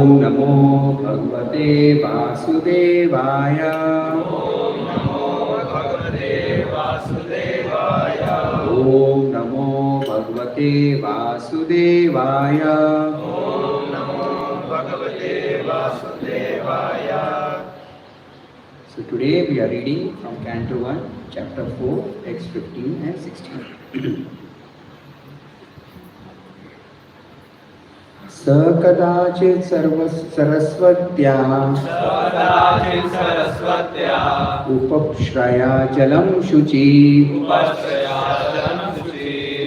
नमो भगवते वासुदेवाय। ॐ नमो भगवते वासुदेवाय। ॐ नमो भगवते वासुदेवाय। ॐ नमो भगवते वासुदेवाय। So today we are reading from Canto 1, Chapter 4, Text 15 and 16. स कदाचित् सरस्वत्या उपश्रया जलं शुचि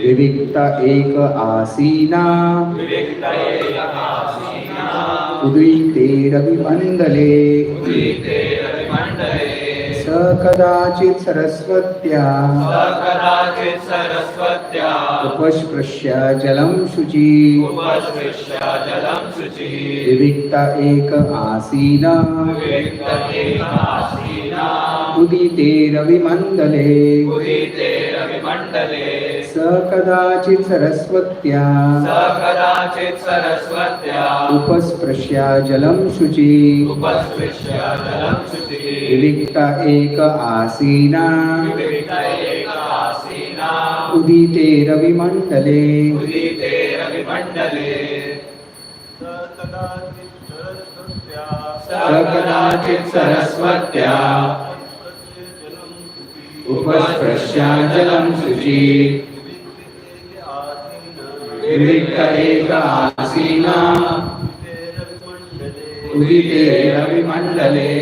विविक्त एक आसीना उदिते रविमण्डले। स कदाचित् सरस्वत्या उपस्पृश्य जलं शुचि विविक्त एक आसीना उदिते रविमण्डले। स कदाचित् सरस्वत्या उपस्पृश्य जलं शुचि विविक्त एक आसीना उदिते रविमण्डले। स कदाचित् सरस्वत्या उपस्पृश्य जलं शुचि विविक्त एक आसीना उदिते रविमण्डले।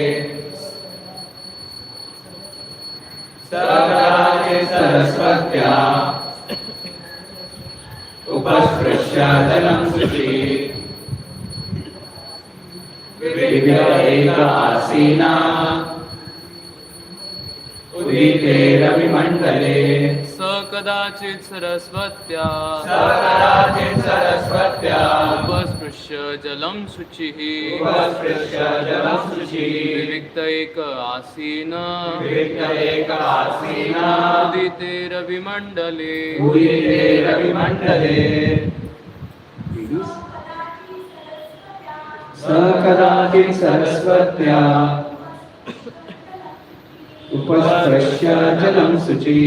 स कदाचित् सरस्वत्या उपस्पृश्य जलं शुचि विविक्त एक आसीना उदिते रविमण्डले। स कदाचित् सरस्वत्या उपस्पृश्य जलं शुचिः विविक्त एक आसीना उदिते रविमण्डले। स कदाचित् सरस्वत्या उपस्पृश्य जलं शुचि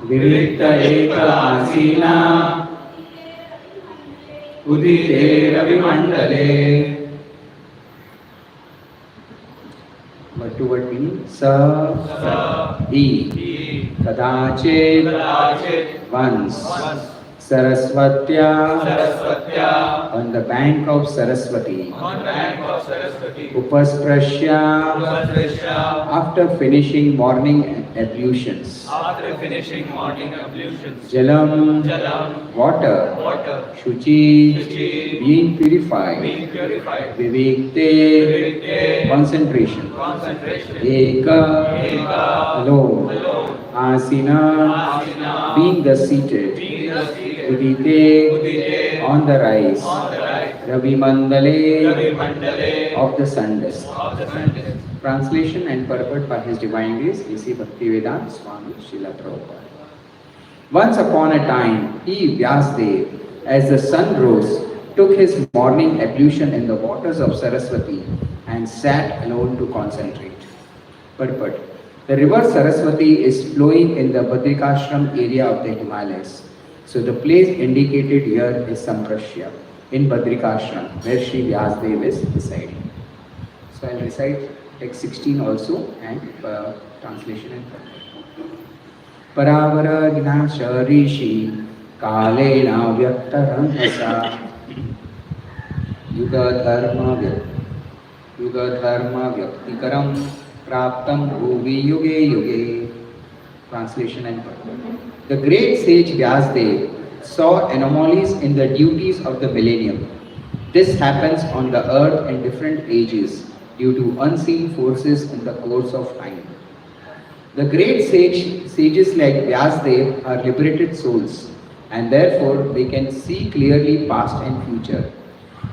विविक्त एक आसीना उदिते रविमण्डले। Word to word meaning. Sa, he, kadaचित्, once, Saraswatya, on the bank of Saraswati, Upasprashya, after finishing morning ablutions, Jalam, water, Shuchi, being purified, Vivikte, concentration, Eka, alone, Asina, being the seated, Udite, on the rise, Ravi Mandale, of the sun disk. Translation and purport by His Divine Grace, A.C. Bhaktivedanta Swami Srila Prabhupada. Once upon a time, he, Vyasdev, as the sun rose, took his morning ablution in the waters of Saraswati and sat alone to concentrate. Purport. The river Saraswati is flowing in the Badrikashram area of the Himalayas. So the place indicated here is Samprashya in Badrikashram, where Sri Vyasdev is residing. So I'll recite text 16 also and translation and Paravara Gnasha Rishi Kalena Vyaktarantasa Yuga Dharma Vyaktikaram Praptam Bhuvi Yuge Yuge. Translation and purport. The great sage Vyasdev saw anomalies in the duties of the millennium. This happens on the earth in different ages due to unseen forces in the course of time. The great sages like Vyasdev are liberated souls, and therefore they can see clearly past and future.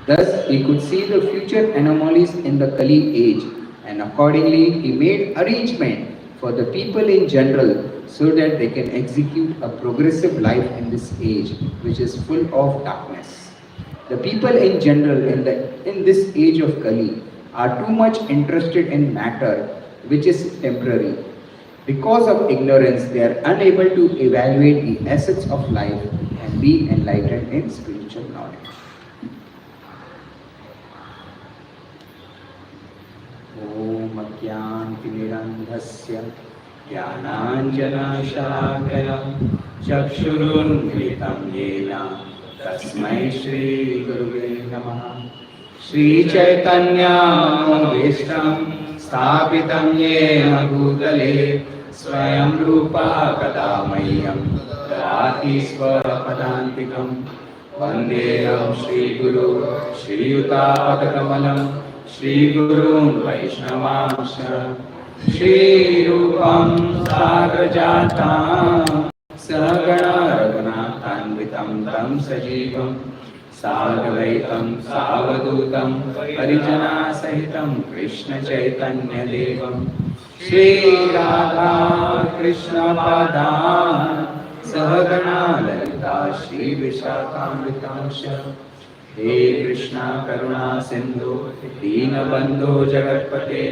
Thus, he could see the future anomalies in the Kali age, and accordingly he made arrangement for the people in general so that they can execute a progressive life in this age which is full of darkness. The people in general in this age of Kali are too much interested in matter which is temporary. Because of ignorance, they are unable to evaluate the essence of life and be enlightened in spiritual knowledge. Om Ajnanatimirandhasya Jnananjanashakaya Chakshurunmilitam Yena Tasmai Shri Guruve Namaha. Shri Chaitanya Manobhishtam Sthapitam Yena Bhutale Swayam Rupa Kadamayyam Dati Swarapadantikam Vandeham Shri Guru Shri Yutapakamalam Shri Gurun Vaishnavamsha Shri Rupam Sagrajatam Sagana Raghunathanvitam Tam Sajivam Sadvaitam Savadutam Parijana Sahitam Krishna Chaitanya Devam Shri Radha Krishna Padam Sahagana Lalita Shri Vishakhamritamsha He Krishna Karuna Sindhu Deenabandhu Jagatpate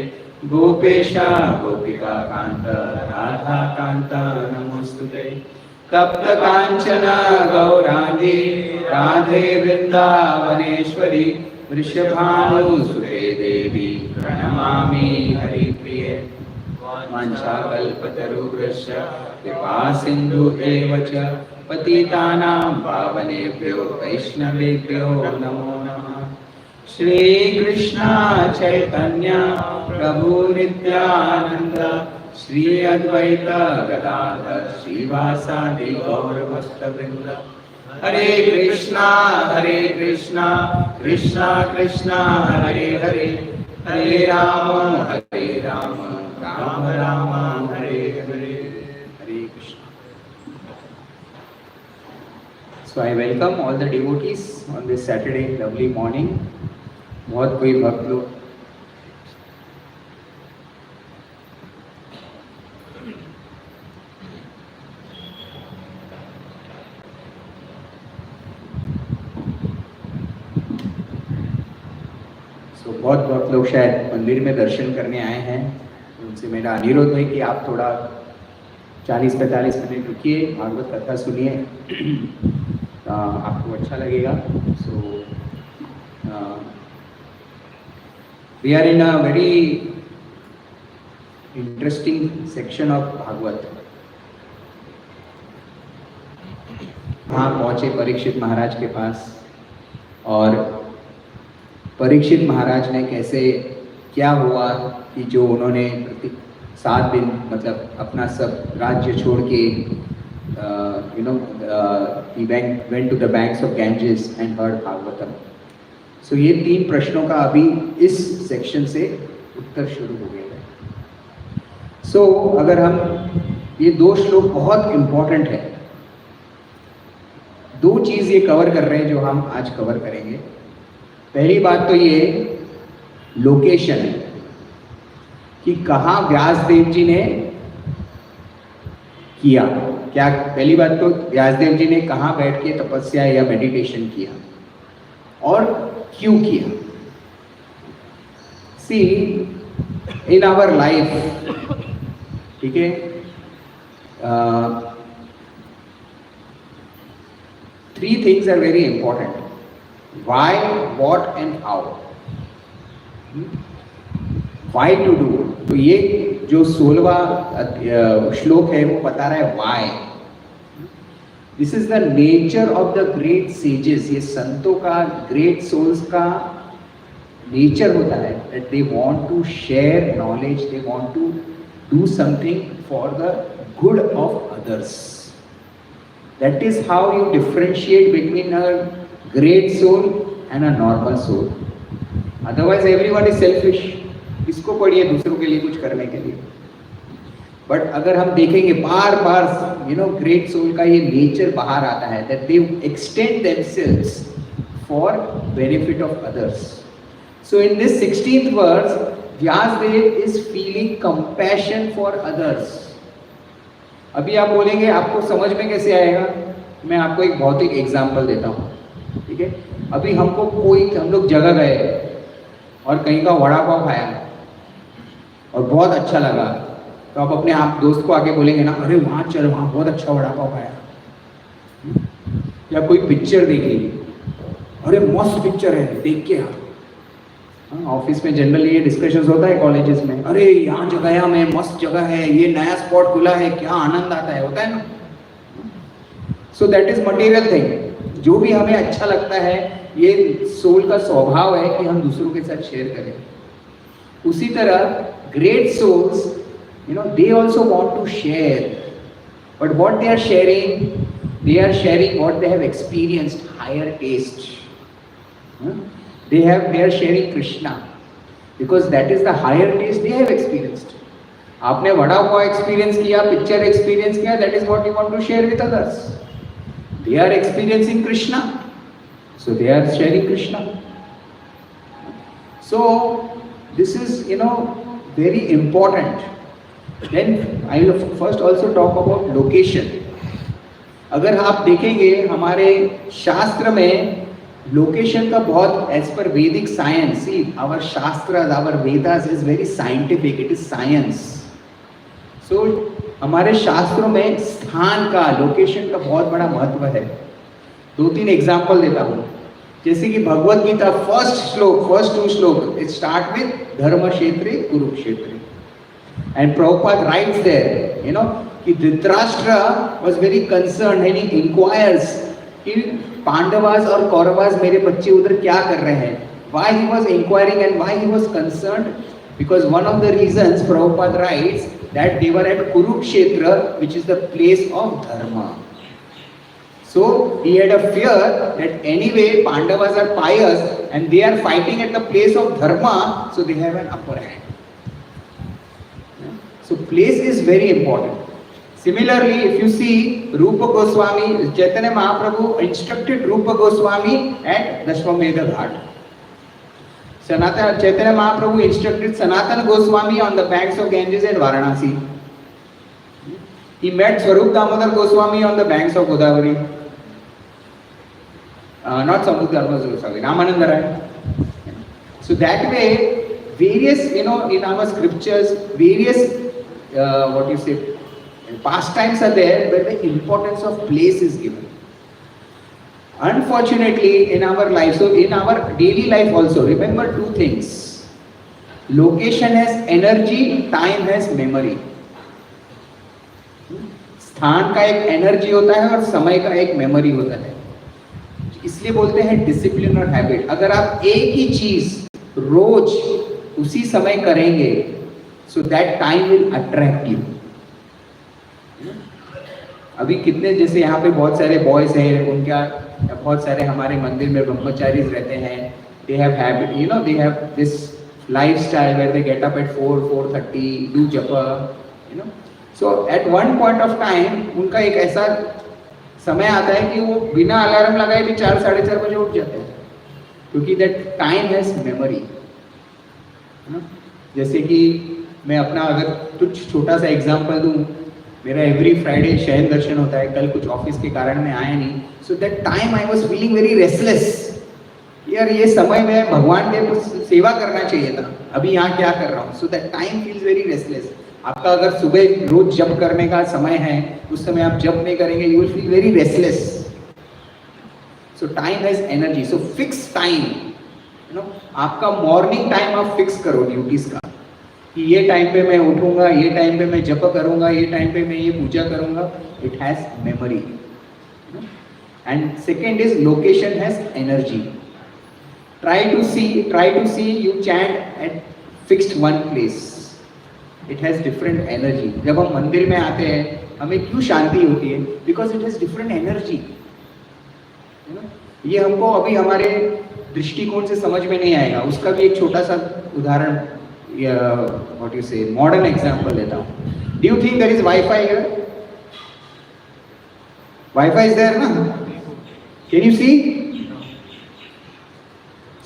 Gopesha Gopika Kanta Radha Kanta Namostute Tapta Kanchana Gaurani Radhe Vrindavaneshwari Vrishabhanu Sute Devi Pranamami Hari Priye Mancha Kalpatarubhrasya Kripa Sindhu Evacha Patitanam Pavanebhyo Vaishnavebhyo Namo Namah. Shri Krishna Chaitanya Prabhu Nityananda Shri Advaita Gadadhar Srivasadi Gaura Bhakta Vrinda. Hare Krishna Krishna Krishna Hare Hare Hare Rama Rama Rama Hare Hare. Hare Krishna. So I welcome all the devotees on this Saturday lovely morning. बहुत कोई भक्त लोग बहुत लोग शायद मंदिर में दर्शन करने आए हैं। उनसे मेरा अनुरोध है कि आप थोड़ा 40-45 मिनट रुकिए, भागवत कथा सुनिए, आपको अच्छा लगेगा। So we are in a very interesting section of Bhagavat. वहाँ पहुँचे परीक्षित महाराज के पास, और परीक्षित महाराज ने कैसे क्या हुआ कि जो उन्होंने 7 दिन मतलब अपना सब राज्य छोड़ के he went to the banks of Ganges and heard Bhagavatam. So ये 3 प्रश्नों का अभी इस सेक्शन से उत्तर शुरू हो गए हैं। So अगर हम ये 2 श्लोक बहुत इम्पोर्टेंट है, 2 चीज़ ये कवर कर रहे हैं जो हम आज कवर करेंगे। पहली बात तो ये लोकेशन है कि कहाँ व्यासदेव जी ने किया क्या। पहली बात तो व्यासदेव जी ने कहाँ बैठ के तपस्या या मेडिटेशन किया और क्यों किया। सी इन आवर लाइफ, ठीक है, 3 things are very important: why, what and how. Why to do, तो ये जो 16वां श्लोक है वो बता रहा है why. This is the nature of the great sages. ये संतों का, great souls का nature होता है that they want to share knowledge, they want to do something for the good of others. That is how you differentiate between a great soul and a normal soul. Otherwise everyone is selfish. इसको पढ़िए दूसरों के लिए कुछ करने के लिए। But अगर हम देखेंगे बार बार ग्रेट सोल का ये नेचर बाहर आता है that they extend themselves for benefit of others. So in this 16th verse, Vyasdev is feeling compassion for others. अभी आप बोलेंगे आपको समझ में कैसे आएगा, मैं आपको एक भौतिक एग्जाम्पल देता हूँ, ठीक है। अभी हम लोग जगह गए और कहीं का वड़ा पाव खाया और बहुत अच्छा लगा, तो आप अपने आप दोस्त को आके बोलेंगे ना, अरे वहाँ चल, वहाँ बहुत अच्छा वड़ा पाव खाया। या कोई पिक्चर देखी, अरे मस्त पिक्चर है, देख के आ। ऑफिस में जनरली ये डिस्कशंस होता है, कॉलेजेस में, अरे यहाँ जगह गया मैं, मस्त जगह है, ये नया स्पॉट खुला है, क्या आनंद आता है, होता है ना। So that is material thing. जो भी हमें अच्छा लगता है, ये सोल का स्वभाव है कि हम दूसरों के साथ शेयर करें। उसी तरह great souls, they also want to share, but what they are sharing what they have experienced, higher taste. They are sharing Krishna because that is the higher taste they have experienced. आपने vada pav experience किया, picture experience किया, that is what you want to share with others. They are experiencing Krishna, so they are sharing Krishna. So this is very important. Then I will first also talk about location. अगर आप देखेंगे हमारे शास्त्र में location का बहुत, as per Vedic science, see our shastra, our Vedas is very scientific, it is science. So हमारे शास्त्रों में स्थान का, लोकेशन का बहुत बड़ा महत्व है। 2-3 एग्जाम्पल देता हूँ। जैसे कि भगवत गीता फर्स्ट 2 श्लोक, इट स्टार्ट विद धर्म क्षेत्रे कुरुक्षेत्रे, and Prabhupada writes there, कि Dhritarashtra was very concerned and he inquires कि पांडवास और कौरवास मेरे बच्चे उधर क्या कर रहे हैं। Why he was inquiring and why he was concerned? Because one of the reasons Prabhupada writes that they were at Kurukshetra, which is the place of dharma. So he had a fear that anyway Pandavas are pious and they are fighting at the place of dharma, so they have an upper hand. So place is very important. Similarly, if you see Rupa Goswami, Chaitanya Mahaprabhu instructed Rupa Goswami at Dashwamedha Ghat. Chaitanya Mahaprabhu instructed Sanatana Goswami on the banks of Ganges in Varanasi. He met Swarup Damodar Goswami on the banks of Godavari. Not Swarup Damodar Goswami, Ramananda Rai. So that way, various, in our scriptures, various pastimes are there where the importance of place is given. Unfortunately, in our life, so in our daily life also, remember 2 things. Location has energy, time has memory. स्थान का एक energy होता है और समय का एक memory होता है। इसलिए बोलते हैं डिसिप्लिन और हैबिट। अगर आप एक ही चीज रोज उसी समय करेंगे, so that time will attract you. अभी कितने, जैसे यहाँ पे बहुत सारे बॉयज हैं, उनका बहुत सारे हमारे मंदिर में ब्रह्मचारी रहते हैं। they have habit, they have this lifestyle where they get up at 4:30, do japa, so at one point of time उनका एक ऐसा समय आता है कि वो बिना अलार्म लगाए भी 4-4:30 बजे उठ जाते हैं, क्योंकि that time has memory. जैसे कि मैं अपना अगर कुछ छोटा सा एग्जांपल दूं, मेरा एवरी फ्राइडे शयन दर्शन होता है। कल कुछ ऑफिस के कारण मैं आया नहीं, so that time I was feeling very restless. यार ये समय में भगवान के कुछ सेवा करना चाहिए था, अभी यहाँ क्या कर रहा हूँ। So that time feels very restless. आपका अगर सुबह रोज जप करने का समय है, उस समय आप जप नहीं करेंगे, you will feel very restless. So time has energy, so fix time, आपका मॉर्निंग टाइम आप फिक्स करो ड्यूटीज का, कि ये टाइम पे मैं उठूंगा, ये टाइम पे मैं जप करूंगा, ये टाइम पे मैं ये पूजा करूंगा। It has memory. And second is location has energy. Try to see you chant at fixed one place, it has different energy. जब हम मंदिर में आते हैं हमें क्यों शांति होती है? Because it has different energy. ये हमको अभी हमारे दृष्टिकोण से समझ में नहीं आएगा। उसका भी एक छोटा सा उदाहरण, what you say, modern example लेता हूँ। Do you think there is Wi-Fi here? Wi-Fi is there, na? Can you see?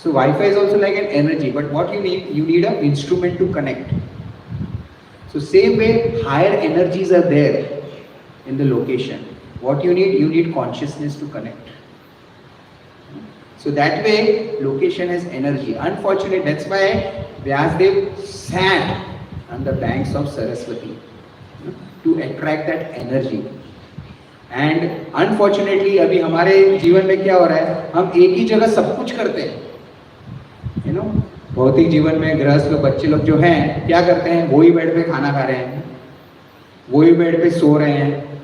So Wi-Fi is also like an energy, but what you need an instrument to connect. So same way, higher energies are there in the location. What you need consciousness to connect. So that way, location has energy. Unfortunately, that's why Vyasdev sat on the banks of Saraswati to attract that energy. And unfortunately, अभी हमारे जीवन में क्या हो रहा है, हम एक ही जगह सब कुछ करते हैं. You know, भौतिक जीवन में गृहस्थ लोग, बच्चे लोग जो हैं, क्या करते हैं, वही बेड पे खाना खा रहे हैं, वही बेड पे सो रहे हैं,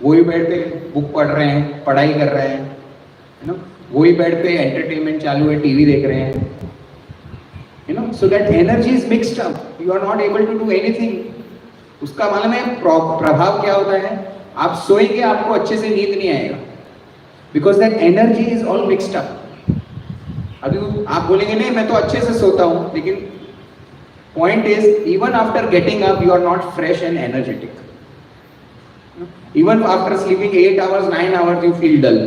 वही बेड पे बुक पढ़ रहे हैं, पढ़ाई कर रहे हैं, you know, वही बेड पे एंटरटेनमेंट चालू है, टीवी देख रहे हैं. You know, so that energy is mixed up. You are not able to do anything. उसका मालूम है प्रभाव क्या होता है? आप सोएंगे, आपको अच्छे से नींद नहीं आएगा, because that energy is all mixed up. अभी आप बोलेंगे नहीं मैं तो अच्छे से सोता हूं, लेकिन point is even after getting up you are not fresh and energetic. Even after sleeping 8 hours 9 hours you feel dull.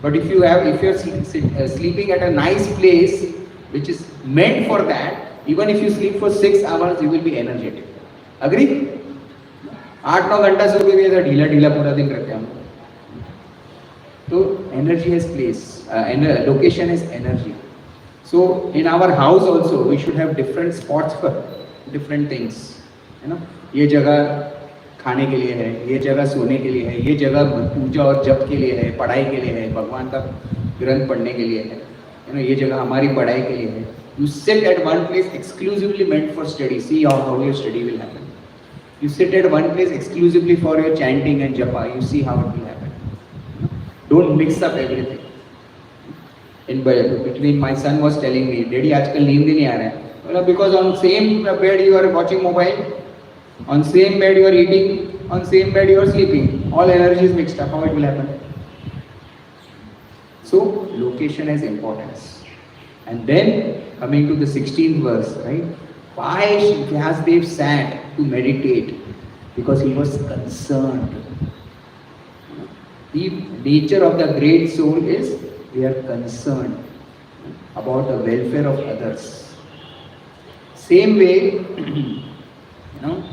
But if you are sleeping at a nice place which is meant for that, even if you sleep for 6 hours you will be energetic. Agree? 8-9 घंटा सो के भी ऐसा ढीला ढीला पूरा दिन रहते हैं हम. तो energy has place, location is energy. So in our house also we should have different spots for different things. है ना, ये जगह खाने के लिए है, ये जगह सोने के लिए है, ये जगह पूजा और जप के लिए है, पढ़ाई के लिए है, भगवान का ग्रंथ पढ़ने के लिए है. You know, ये जगह हमारी पढ़ाई के लिए है. You sit at one place exclusively meant for study. See how your study will happen. You sit at one place exclusively for your chanting and japa. You see how it will happen. Don't mix up everything. In between, my son was telling me, Daddy, आजकल नींद ही नहीं आ रहा है. Well, because on same bed you are watching mobile, on same bed you are eating, on same bed you are sleeping. All energy is mixed up. How it will happen? So location has importance. And then coming to the 16th verse, right? Why Vyasdev sat to meditate? Because he was concerned. The nature of the great soul is they are concerned about the welfare of others. Same way, you know.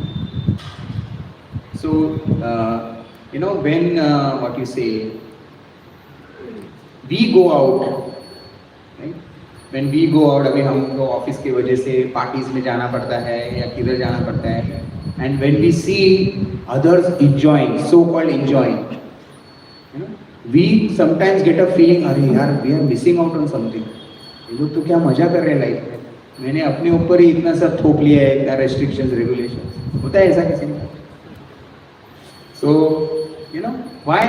So you know, when what you say, we go out, right? When we go out, अभी हमको office की वजह से parties में जाना पड़ता है या किधर जाना पड़ता है, and when we see others enjoying, so-called enjoying, you know, we sometimes get a feeling, अरे यार we are missing out on something. ये लोग तो क्या मजा कर रहे हैं लाइफ में, मैंने अपने ऊपर ही इतना सब थोप लिया है, इतना restrictions, regulations. होता है ऐसा किसी ने? So you know why?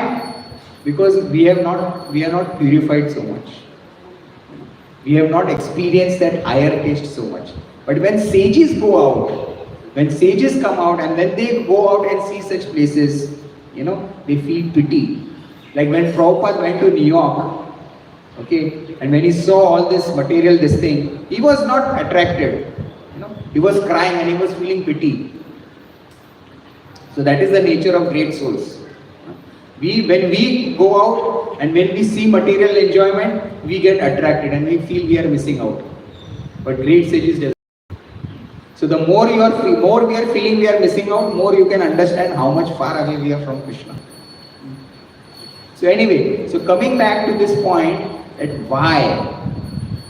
Because we are not purified so much. We have not experienced that higher taste so much. But when sages go out, when sages come out and when they go out and see such places, you know, they feel pity. Like when Prabhupada went to New York, okay, and when he saw all this material, this thing, he was not attracted. You know, he was crying and he was feeling pity. So that is the nature of great souls. When we go out and when we see material enjoyment, we get attracted and we feel we are missing out. But great sages does. So the more we are feeling we are missing out, more you can understand how much far away we are from Krishna. So anyway, so coming back to this point, at why.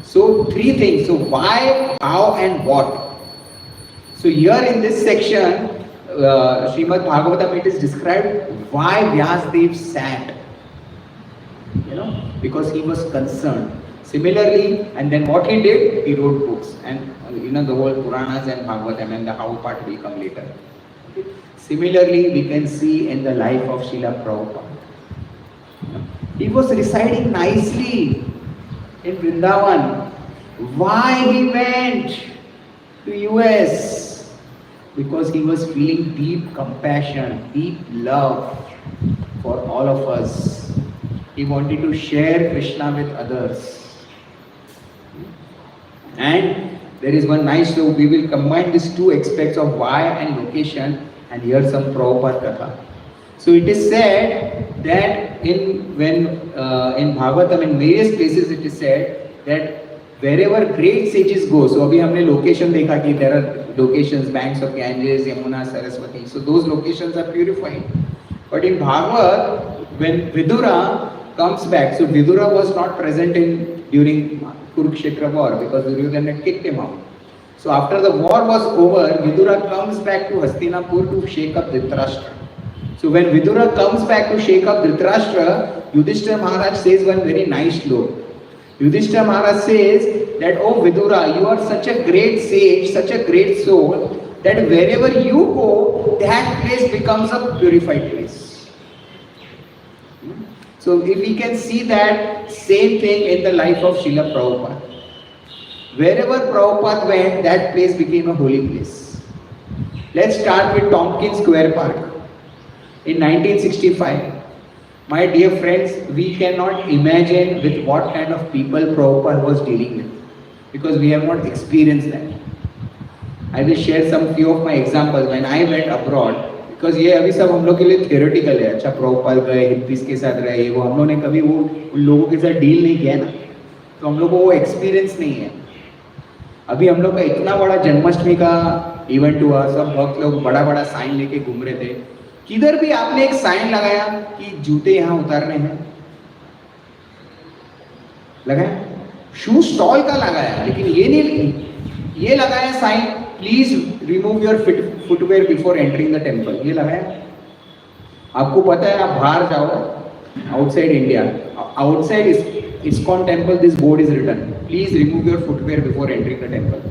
So 3 things. So why, how, and what. So here in this section, Srimad Bhagavatam, it is described why Vyasdev sat. You know, because he was concerned. Similarly, and then what he did, he wrote books, and you know, the whole Puranas and Bhagavatam, and the how part will come later. Okay. Similarly, we can see in the life of Srila Prabhupada. He was residing nicely in Vrindavan. Why he went to US? Because he was feeling deep compassion, deep love for all of us. He wanted to share Krishna with others. And there is one nice, so we will combine these 2 aspects of why and location, and here some Prabhupada Katha. So it is said that in Bhagavatam, in various places it is said that wherever great sages go, so अभी हमने location देखा कि there are locations, banks of Ganges, Yamuna, Saraswati, so those locations are purified. But in Bhagavad, when Vidura comes back. So Vidura was not present during Kurukshetra war because Duryodhana had kicked him out. So after the war was over, Vidura comes back to Hastinapur to shake up Dhritarashtra. So when Vidura comes back to shake up Dhritarashtra, Yudhishthira Maharaj says one very nice sloka. Yudhishthira Maharaj says that, oh Vidura, you are such a great sage, such a great soul, that wherever you go, that place becomes a purified place. So if we can see that same thing in the life of Srila Prabhupada. Wherever Prabhupada went, that place became a holy place. Let's start with Tompkins Square Park. In 1965, my dear friends, we cannot imagine with what kind of people Prabhupada was dealing with, because we have not experienced that. I will share some few of my examples when I went abroad, because ये अभी सब हम लोग के लिए theoretical है. अच्छा Prabhupada गए, hippies के साथ रहे, वो हम लोगों ने कभी वो उन लोगों के साथ डील नहीं किया ना, तो हम लोग को वो एक्सपीरियंस नहीं है. अभी हम लोग का इतना बड़ा जन्माष्टमी का इवेंट हुआ, सब भक्त लोग बड़ा बड़ा साइन लेके घूम रहे थे. किधर भी आपने एक साइन लगाया कि जूते यहाँ उतारने हैं? लगाया? शू स्टॉल का लगाया, लेकिन ये नहीं, ये लगाया sign, please remove your footwear before entering the temple. ये लगाया. आपको पता है, आप बाहर जाओ outside India, outside ISKCON temple, this board is written, please remove your footwear before entering the temple.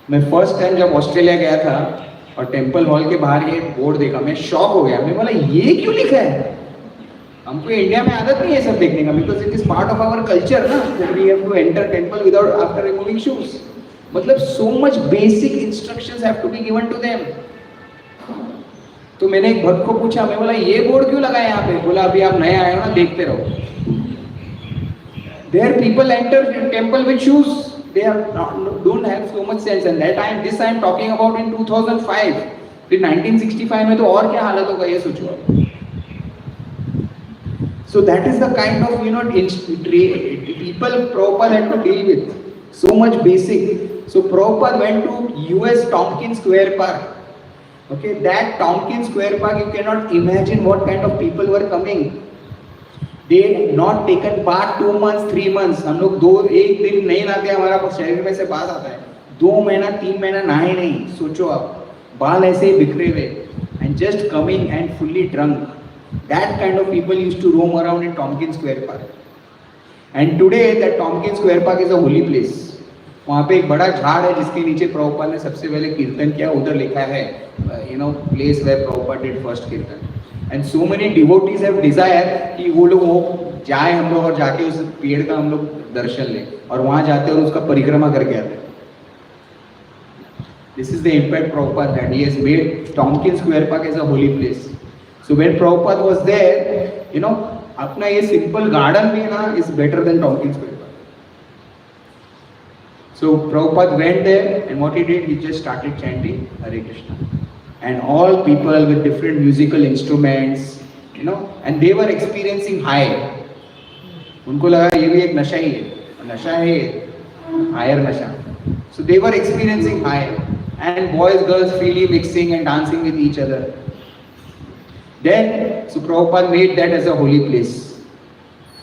मैं फर्स्ट टाइम जब ऑस्ट्रेलिया गया था और टेम्पल हॉल के बाहर ये बोर्ड देखा, मैं शॉक हो गया. मैं बोला ये क्यों लिखा है? हमको इंडिया में आदत नहीं है सब देखने का, because it is part of our culture ना, we have to enter temple without after removing shoes. मतलब so much basic instructions have to be given to them. तो मैंने एक भक्त को पूछा, मैं बोला ये बोर्ड क्यों लगाया यहाँ पे? बोला अभी आप नए आए हो ना, देखते रहो. There people enter temple with shoes. They don't have so much sense. And that time, this I am talking about in 2005. फिर 1965 में तो और क्या हालत होगा ये सोचो. So that is the kind of people Prabhupada had to deal with. So much basic. So Prabhupada went to US Tompkins Square Park. Okay, that Tompkins Square Park, you cannot imagine what kind of people were coming. They not taken part 2 months, 3 months. हम लोग एक दिन नहीं नहाते, हमारा शरीर में से बात आता है. 2 महीना 3 महीना नहाए नहीं. सोचो आप, बाल ऐसे ही बिखरे हुए, and just coming and fully drunk. That kind of people used to roam around in Tompkins Square Park. And today that Tompkins Square Park is a holy place. वहाँ पे एक बड़ा झाड़ है जिसके नीचे प्रभुपाद ने सबसे पहले कीर्तन किया. उधर लिखा है place where Prabhupada did first kirtan. And so many devotees have desire कि वो लोग जाए हम लोग और जाके उस पेड़ का हम लोग दर्शन लें, और वहाँ जाते और उसका परिक्रमा करके आते. This is the impact Prabhupada had. He has made Tompkins Square Park as a holy place. So when Prabhupada was there, अपना ये simple garden भी ना is better than Tompkins Square Park. So Prabhupada went there, and what he did, he just started chanting Hare Krishna. And all people with different musical instruments, and they were experiencing high. उनको लगा ये भी एक नशा ही है, नशा है, higher नशा. So they were experiencing high, and boys, girls freely mixing and dancing with each other. Then, so Prabhupada made that as a holy place,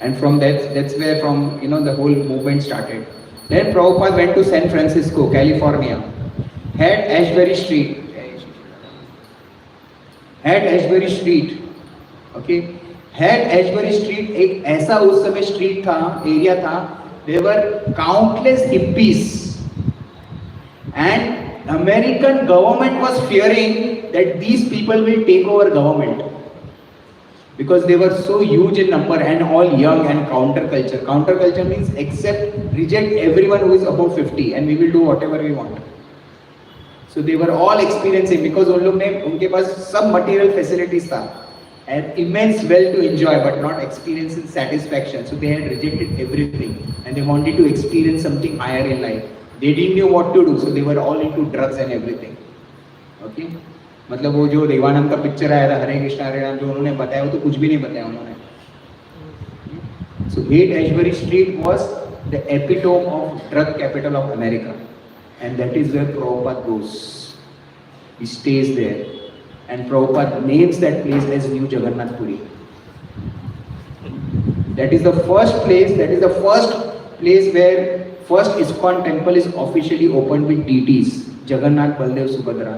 and from that's where the whole movement started. Then Prabhupada went to San Francisco, California, had Ashbury Street. Okay, had Ashbury Street एक ऐसा उस समय street था, area था, there were countless hippies, and American government was fearing that these people will take over government because they were so huge in number and all young and counterculture. Counterculture means reject everyone who is above 50 and we will do whatever we want. So they were all experiencing, because उन लोग ने उनके पास सब material facilities था and immense wealth to enjoy, but not experiencing satisfaction. So they had rejected everything and they wanted to experience something higher in life. They didn't know what to do, so they were all into drugs and everything. Okay? मतलब वो जो देवानंद का picture आया था हरे कृष्णा हरे राम, जो उन्होंने बताया वो तो कुछ भी नहीं बताया उन्होंने. So 8 Ashbury Street was the epitome of drug capital of America. And that is where Prabhupada goes. He stays there. And Prabhupada names that place as New Jagannath Puri. That is the first place. That is the first place where first ISKCON temple is officially opened with deities. Jagannath Baldev Subhadra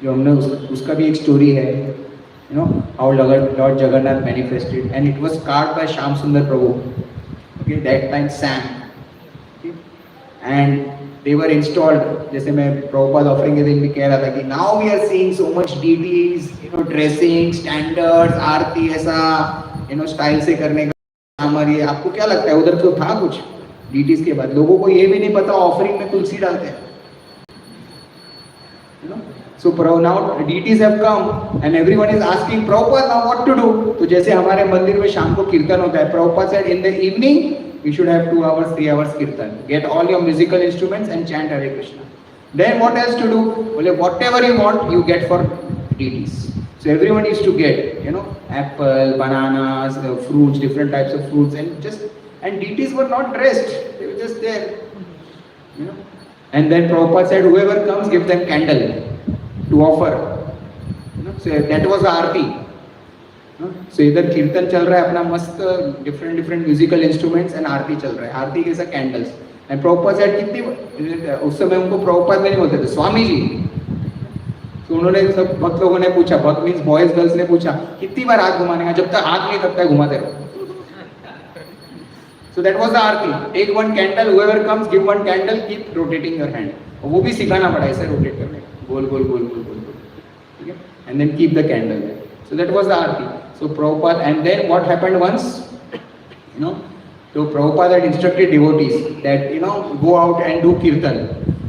जो हमने उसका भी एक story है, you know how Lord Jagannath manifested, and it was carved by Shyam Sundar Prabhu. Okay, that time Sam. Okay, and they were installed. जैसे मैं Prabhupada offering के दिन भी कह रहा था कि now we are seeing so much deities, you know, dressing standards, आरती ऐसा, you know, स्टाइल से करने का हमारी. आपको क्या लगता है उधर तो था कुछ deities के बाद? लोगों को ये भी नहीं पता ऑफरिंग में तुलसी डालते हैं. You know? So now deities have come and everyone is asking Prabhupada now what to do. तो जैसे हमारे मंदिर में शाम को कीर्तन होता है, Prabhupada said in the evening we should have 2 hours, 3 hours kirtan. Get all your musical instruments and chant Hare Krishna. Then what else to do? Well, whatever you want you get for deities. So everyone used to get, you know, apple, bananas, fruits, different types of fruits, and deities were not dressed. They were just there, you know. And then Prabhupada said, whoever comes, give them candle to offer. You know, so that was the aarti. You know? So इधर कीर्तन चल रहा है अपना मस्त, different musical instruments and आरती चल रहा है. आरती के साथ candles. And Prabhupada said कितनी, उस समय उनको प्रभुपाद में नहीं बोलते थे, स्वामी जी. तो उन्होंने सब भक्त लोगों ने पूछा, भक्त मीन्स बॉयज गर्ल्स ने पूछा कितनी बार हाथ घुमाने का, जब तक हाथ नहीं तब तक घुमाते रहो. So that was the Aarti. Take one candle, whoever comes, give one candle, keep rotating your hand. और वो भी सिखाना पड़ा ऐसे रोटेट करने, गोल गोल गोल गोल गोल, ठीक है, and then keep the candle there. So that was the Aarti. So Prabhupada, and then what happened once, you know, so Prabhupada had instructed devotees that, you know, go out and do kirtan.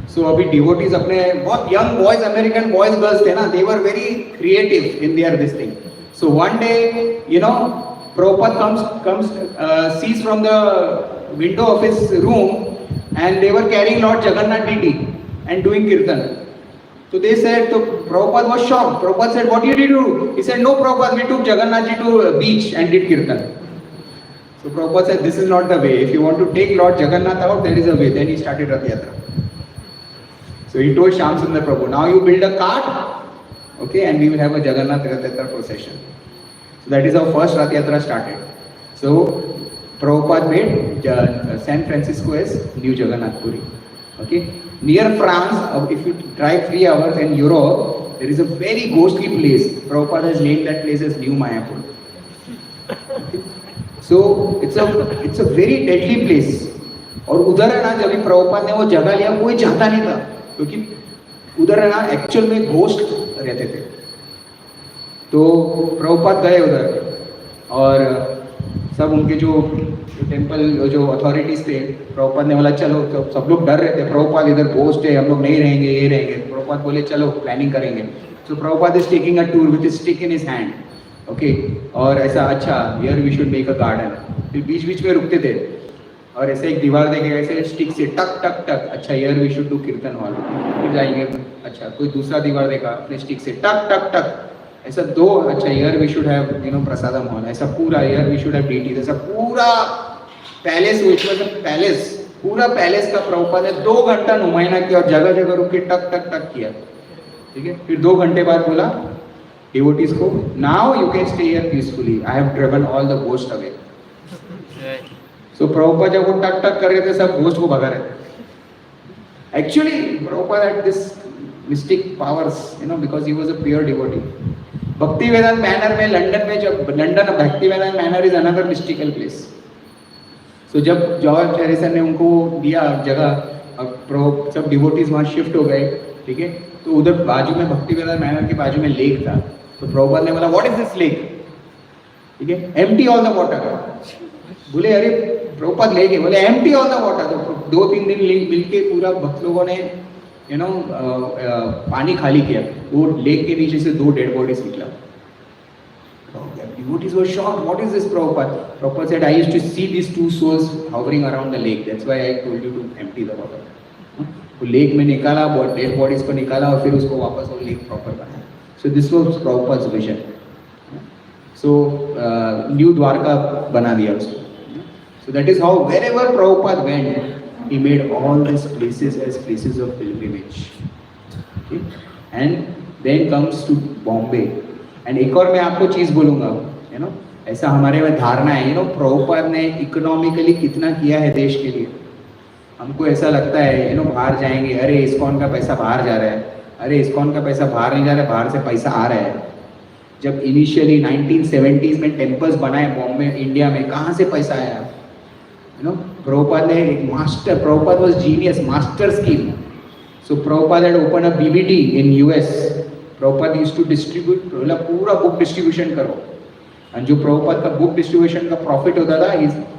So अभी devotees अपने बहुत young boys, American boys, girls थे ना, they were very creative in their this thing. So one day, you know, Prabhupada sees from the window of his room, and they were carrying Lord Jagannath deity and doing kirtan. So they said, so Prabhupada was shocked. Prabhupada said, what did you do? He said, no Prabhupada, we took Jagannath ji to a beach and did kirtan. So Prabhupada said, this is not the way. If you want to take Lord Jagannath out, there is a way. Then he started Rath Yatra. So he told Shyam Sundar Prabhu, now you build a cart, okay, and we will have a Jagannath Rath Yatra procession. So that is how first Rath Yatra started. So Prabhupada made San Francisco as New Jagannath Puri. Okay, near France, if you drive 3 hours in Europe, there is a very ghostly place. Prabhupada has named that place as New Mayapur. Okay? So it's a very deadly place. और उधर है ना, जब प्रभुपाद ने वो जगह लिया कोई चाहता नहीं था, क्योंकि उधर है ना एक्चुअल में घोस्ट रहते थे. तो प्रभुपाद गए उधर और सब उनके जो टेम्पल जो अथॉरिटीज थे, प्रभुपाद ने बोला चलो, तो सब लोग डर रहे थे, प्रभुपाद इधर घोस्ट है, हम लोग नहीं रहेंगे, ये रहेंगे. प्रभुपाद बोले चलो प्लानिंग करेंगे. So Prabhupada is taking a tour with stick in his hand. Okay, और ऐसा अच्छा here we should make a garden. फिर बीच बीच में रुकते थे और ऐसे एक दीवार देखे ऐसे स्टिक से टक टक टक, अच्छा हियर वी शुड डू कीर्तन हॉल. फिर जाएंगे, अच्छा कोई दूसरा दीवार देखा अपने स्टिक से टक टक टक, ऐसा दो, अच्छा here we should have you know prasadam hall, ऐसा पूरा here we should have deities, ऐसा पूरा पैलेस, पैलेस पूरा पैलेस का प्रभुपाद ने 2 घंटा नुमाइना किया और जगह जगह रुक के टक टक टक किया. ठीक है, फिर 2 घंटे बाद बोला डिवोटीज को, now you can stay here peacefully, I have driven all the ghost away. So Prabhupada जब वो टक टक कर रहे थे, सब घोस्ट को भगा रहे थे. Actually Prabhupada had this mystic powers, you know, because he was a pure devotee. Bhaktivedanta Manor में लंदन में, जब London Bhaktivedanta Manor is another mystical place. So जब जॉर्ज हैरिसन ने उनको दिया जगह, अब सब डिवोटीज वहाँ शिफ्ट हो गए. ठीक है, तो उधर बाजू में भक्ति वेदांत मैनर के बाजू में लेक था. तो प्रभुपाद ने बोला व्हाट इज दिस लेक. ठीक है, एम्प्टी ऑल द वाटर. बोले अरे प्रभुपाद लेक है, बोले एम्प्टी ऑल द वाटर. तो 2-3 दिन मिलके पूरा भक्त लोगों ने यू नो पानी खाली किया. वो लेक के नीचे से 2 डेड बॉडीज निकला. Devotees were shocked. What is this, Prabhupada? Prabhupada said, I used to see these 2 souls hovering around the lake. That's why I told you to empty the water. वो lake में निकाला, dead bodies को निकाला और फिर उसको वापस वो लेक प्रॉपर बनाया. So this was Prabhupada's vision. So new Dwarka बना दिया उसको. So that is how wherever Prabhupada went, he made all these places as places of pilgrimage. Okay? And then comes to Bombay. And एक और मैं आपको चीज बोलूंगा, you know, ऐसा हमारे में धारणा है, प्रभुपाद ने इकोनॉमिकली कितना किया है देश के लिए. हमको ऐसा लगता है, बाहर जाएंगे, अरे इस्कॉन का पैसा बाहर जा रहा है, अरे इस्कॉन का पैसा बाहर नहीं जा रहा है, बाहर से पैसा आ रहा है. जब इनिशियली 1970s में टेम्पल्स बनाए बॉम्बे इंडिया में, कहाँ से पैसा आया? प्रभुपाद ने एक master, Prabhupada was genius, master scheme. So Prabhupada had open a BBT in US. Prabhupada used to distribute, मतलब पूरा बुक डिस्ट्रीब्यूशन करो. और जो प्रभुपाद का बुक डिस्ट्रीब्यूशन का प्रॉफिट होता था,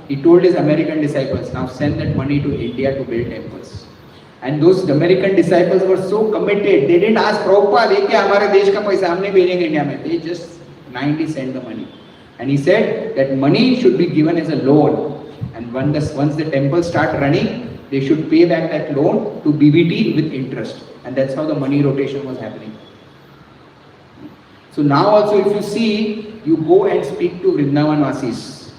he told his American disciples, now send that money to India to build temples. And those American disciples were so committed, they didn't ask Prabhupada, ये क्या हमारे देश का पैसा हम नहीं भेजेंगे इंडिया में. They just blindly sent the money. And he said that money should be given as a loan. And once the temples start running, they should pay back that loan to BBT with interest. And that's how the money rotation was happening. So now also if you see, you go and speak to Vrindavan Vasis.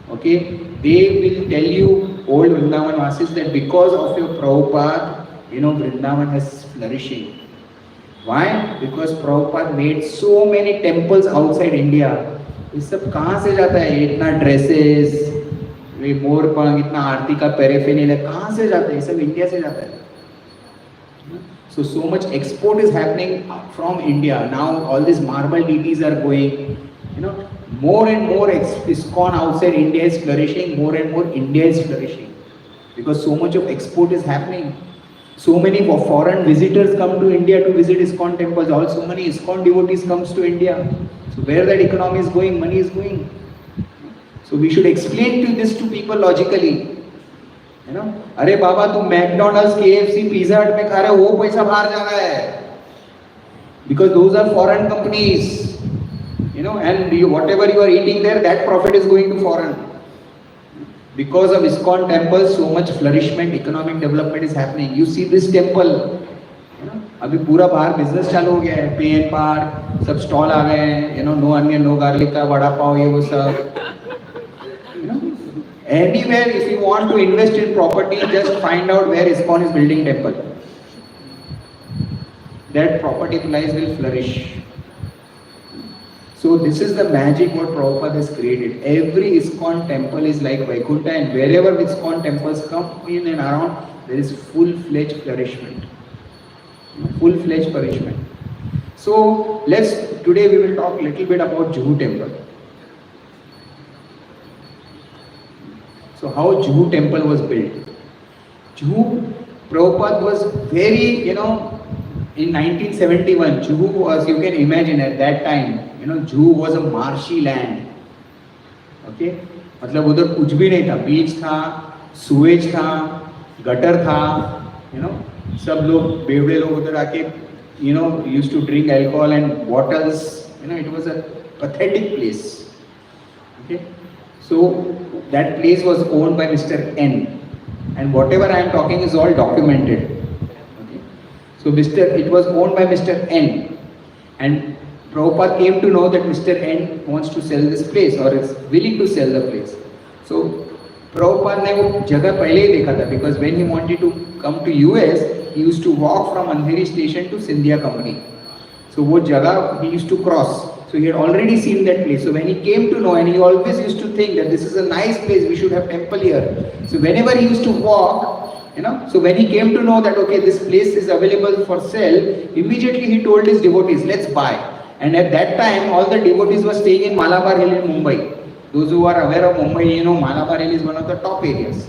Okay, they will tell you, old Vrindavan Vasis, that because of your Prabhupada, Vrindavan is flourishing. Why? Because Prabhupada made so many temples outside India. ये सब कहाँ से जाता है? इतना dresses, ये मोर पंख, इतना आरती का पैराफिनिया कहाँ से जाता है? ये सब इंडिया से जाता है. So much export is happening from India. Now all these marble deities are going, more and more ISKCON outside India is flourishing, more and more India is flourishing. Because so much of export is happening. So many foreign visitors come to India to visit ISKCON temples. Also many ISKCON devotees comes to India. So where that economy is going, money is going. So we should explain this to people logically. अरे बाबा तुम McDonald's, KFC, pizza हट में खा रहे हो, वो पैसा बाहर जा रहा है. Because those are foreign companies. And whatever you are eating there, that profit is going to foreign. Because of ISKCON temples, so much flourishment, economic development is happening. You see this temple, अभी पूरा बाहर business चालू हो गया है. पे and park, सब stall आ गए हैं, नो अनियन नो गार्लिक का वड़ा पाव, ये वो सब. Anywhere, if you want to invest in property, just find out where ISKCON is building temple. That property price will flourish. So this is the magic what Prabhupada has created. Every ISKCON temple is like Vaikuntha, and wherever ISKCON temples come in and around, there is full-fledged flourishment. Full-fledged flourishment. So today we will talk a little bit about Juhu temple. So how Juhu temple was built? Juhu, Prabhupada was very, in 1971, Juhu was, you can imagine at that time, Juhu was a marshy land. Okay? मतलब उधर कुछ भी नहीं था, बीच था, Suez था, gutter था, सब लोग बेवड़े लोग उधर आके, used to drink alcohol and bottles, it was a pathetic place. Okay? So that place was owned by Mr. N, and whatever I am talking is all documented. Okay. So it was owned by Mr. N, and Prabhupada came to know that Mr. N wants to sell this place or is willing to sell the place. So Prabhupada ने वो जगह पहले ही देखा था, because when he wanted to come to US, he used to walk from Andheri station to Scindia Company. So वो जगह he used to cross. So he had already seen that place. So when he came to know, and he always used to think that this is a nice place, we should have temple here. So whenever he used to walk, so when he came to know that, okay, this place is available for sale, immediately he told his devotees, let's buy. And at that time, all the devotees were staying in Malabar Hill in Mumbai. Those who are aware of Mumbai, Malabar Hill is one of the top areas.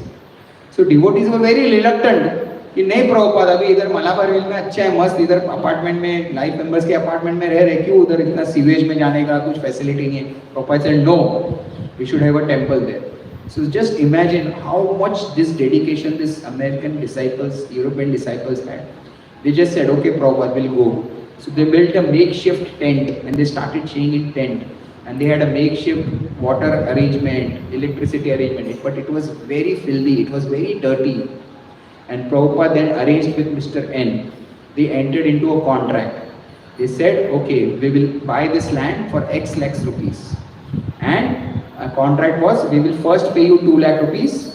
So devotees were very reluctant. कि नहीं प्रभुपाद, अभी इधर मलाबार हिल में अच्छा है, मस्त, इधर apartment में लाइफ मेंबर्स के अपार्टमेंट में रह रहे, क्यों उधर इतना सीवेज में जाने का कुछ फैसिलिटी नहीं है. Prabhupada said no, we should have a temple there. So just imagine how much this dedication this American disciples, European disciples had. They just said, okay Prabhupada, we'll go. So they built a makeshift tent, and they started staying in tent, and they had a makeshift water arrangement, electricity arrangement, but it was very filthy, it was very dirty. And Prabhupada then arranged with Mr. N. They entered into a contract. They said, okay, we will buy this land for X lakhs rupees. And a contract was, we will first pay you 2 lakh rupees.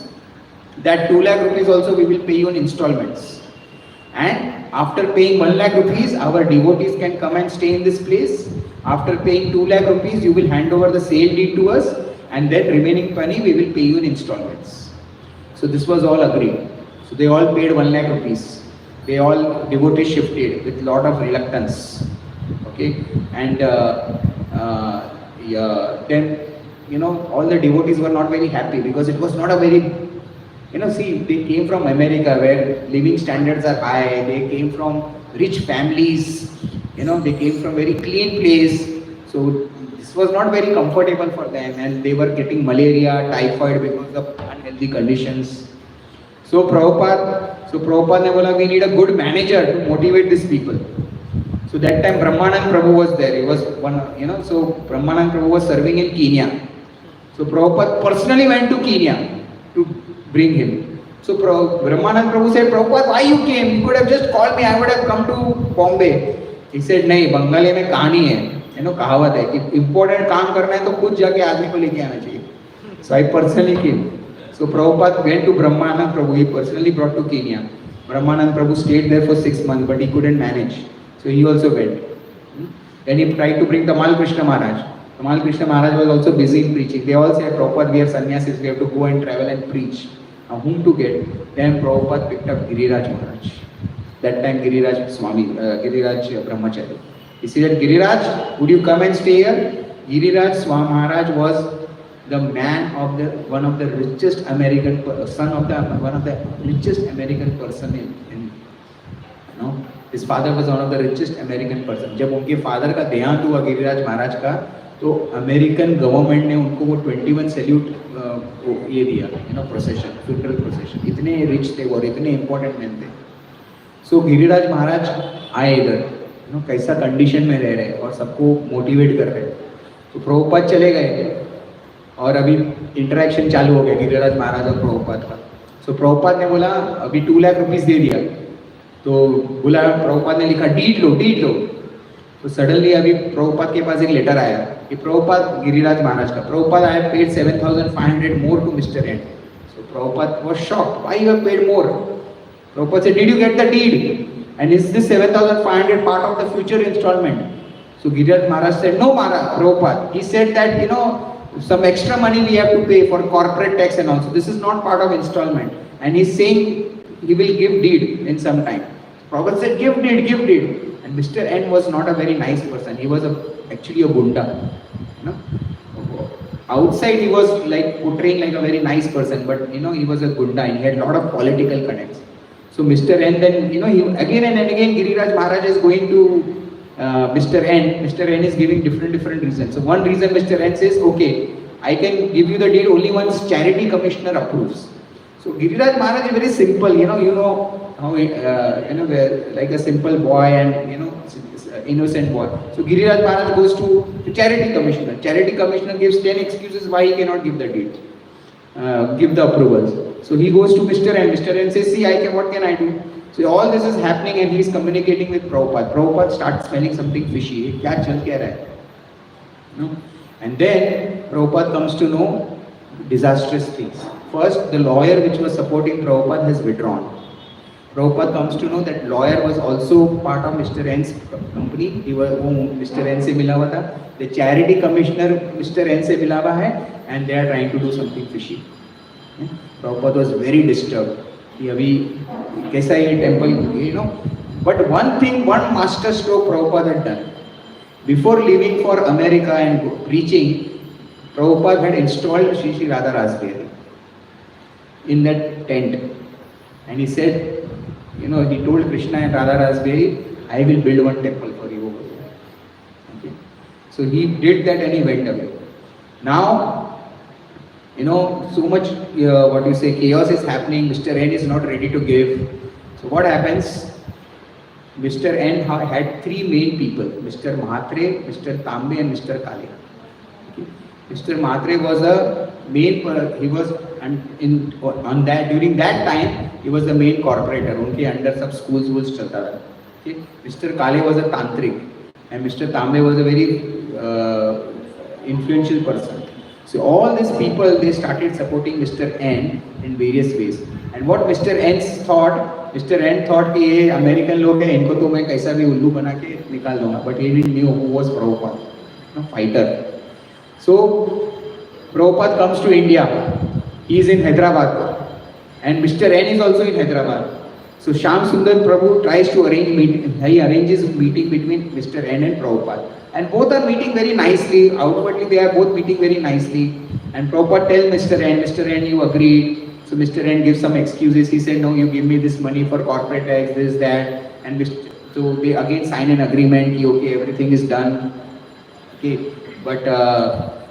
That 2 lakh rupees also we will pay you in installments. And after paying 1 lakh rupees, our devotees can come and stay in this place. After paying 2 lakh rupees, you will hand over the sale deed to us, and then remaining money we will pay you in installments. So this was all agreed. So they all paid 1 lakh rupees. They all devotees shifted with lot of reluctance. Okay, and yeah, then all the devotees were not very happy because it was not a very see, they came from America where living standards are high. They came from rich families. They came from very clean place. So this was not very comfortable for them, and they were getting malaria, typhoid because of unhealthy conditions. So Prabhupada ne bola, we need a good manager to motivate these people. So that time Brahmanand Prabhu was there. He was one, so Brahmanand Prabhu was serving in Kenya. So Prabhupada personally went to Kenya to bring him. So Brahmanand Prabhu said, Prabhupada, why you came? You could have just called me. I would have come to Bombay. He said, नहीं, बंगाली में कहानी है, कहावत है कि important काम करना है तो खुद जाके आदमी को लेके आना चाहिए. So I personally came. So Prabhupada went to Brahmanand Prabhu. He personally brought to Kenya. Brahmanand Prabhu stayed there for 6 months, but he couldn't manage. So he also went. Then he tried to bring Tamal Krishna Maharaj. Tamal Krishna Maharaj was also busy in preaching. They all said, Prabhupada, we are sannyasis, we have to go and travel and preach. Now whom to get? Then Prabhupada picked up Giriraj Maharaj. That time Giriraj Swami, Giriraj Brahmachari. He said, Giriraj, would you come and stay here? Giriraj Swami Maharaj was the man of one of the richest American, son of one of the richest American person in his father was one of the richest American person. जब उनके father का देहांत हुआ गिरिराज महाराज का, तो American government ने उनको वो 21 सैल्यूट ये दिया, प्रोसेशन, फ्यूनरल प्रोसेशन. इतने रिच थे और इतने इंपॉर्टेंट मैन थे. सो गिरिराज महाराज आए इधर, कैसा कंडीशन में रह रहे और सबको मोटिवेट कर रहे. तो प्रभुपाद चले गए और अभी इंटरेक्शन चालू हो गया गिरिराज महाराज और प्रभुपाद का. सो प्रभुपाद ने बोला अभी 2 लाख रुपीस दे दिया. तो बोला, प्रभुपाद ने लिखा डीड लो. तो सडनली अभी प्रभुपाद के पास एक लेटर आया कि प्रभुपाद गिरिराज महाराज का, Prabhupada I have paid 7,500 more to mister N. So Prabhupada was shocked, why you have paid more? Prabhupada said, did you get the deed? And is this 7,500 part of the future instalment? So Giriraj Maharaj said, no Maharaj, Prabhupada, he said that some extra money we have to pay for corporate tax and also this is not part of installment, and he's saying he will give deed in some time. Prabhupada said, give deed. And Mr. N was not a very nice person. He was actually a gunda. Outside he was like portraying like a very nice person, but he was a gunda and he had a lot of political connects. So Mr. N then, he again and again Giriraj Maharaj is going to Mr. N. Mr. N is giving different reasons. So one reason Mr. N says, okay, I can give you the deed only once charity commissioner approves. So Giriraj Maharaj is very simple, how like a simple boy and innocent boy. So Giriraj Maharaj goes to the charity commissioner. Charity commissioner gives 10 excuses why he cannot give the deed, give the approvals. So he goes to Mr. N. Mr. N says, see, what can I do? So all this is happening and he is communicating with Prabhupada. Prabhupada starts smelling something fishy. क्या चल क्या रहा है? And then Prabhupada comes to know disastrous things. First, the lawyer which was supporting Prabhupada has withdrawn. Prabhupada comes to know that lawyer was also part of Mr. N's company. He was Mr. N से मिला हुआ था. The charity commissioner Mr. N से मिला हुआ है and they are trying to do something fishy. Prabhupada was very disturbed. कि अभी कैसा ये temple, But one master stroke Prabhupada had done. Before leaving for America and preaching, Prabhupada had installed Shri Radha Rasbehari in that tent, and he said, he told Krishna and Radha Rasbehari, I will build one temple for you over there. Okay? So he did that and he went away. Now, so much chaos is happening. Mr. N is not ready to give. So what happens? Mr. N had 3 main people: Mr. Mhatre, Mr. Tambe, and Mr. Kale. Okay? Mr. Mhatre was a main. He was during that time he was the main corporator. उनके under सब schools चलता था. Okay? Mr. Kale was a tantric, and Mr. Tambe was a very influential person. So all these people, they started supporting Mr. N in various ways. And what Mr. N thought कि ये American लोग हैं, इनको तो मैं कैसा भी उल्लू बना के निकाल दूंगा. But he didn't knew who was Prabhupada. fighter. So Prabhupada comes to India. He is in Hyderabad, and Mr. N is also in Hyderabad. So Shyam Sundar Prabhu tries to arrange meeting. He arranges a meeting between Mr. N and Prabhupada, and both are meeting very nicely. Outwardly, they are both meeting very nicely. And Prabhupada tells Mr. N, Mr. N, you agreed. So Mr. N gives some excuses. He said, no, you give me this money for corporate tax, this, that, and so they again sign an agreement. Okay, everything is done. Okay, but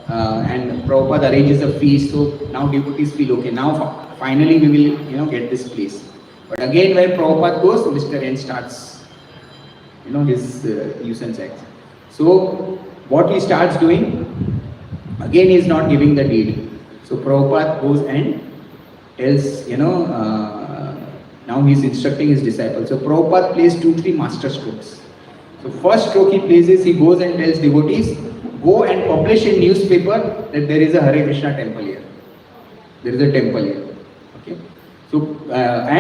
and Prabhupada arranges a feast. So now devotees feel okay. Now finally we will get this place. But again, when Prabhupada goes, Mr. N starts, his nuisance acts. So what he starts doing, again he is not giving the deed. So Prabhupada goes and tells, now he is instructing his disciples. So Prabhupada plays 2-3 master strokes. So first stroke he plays is, he goes and tells devotees, go and publish in newspaper that there is a Hare Krishna temple here. There is a temple here. Okay. So there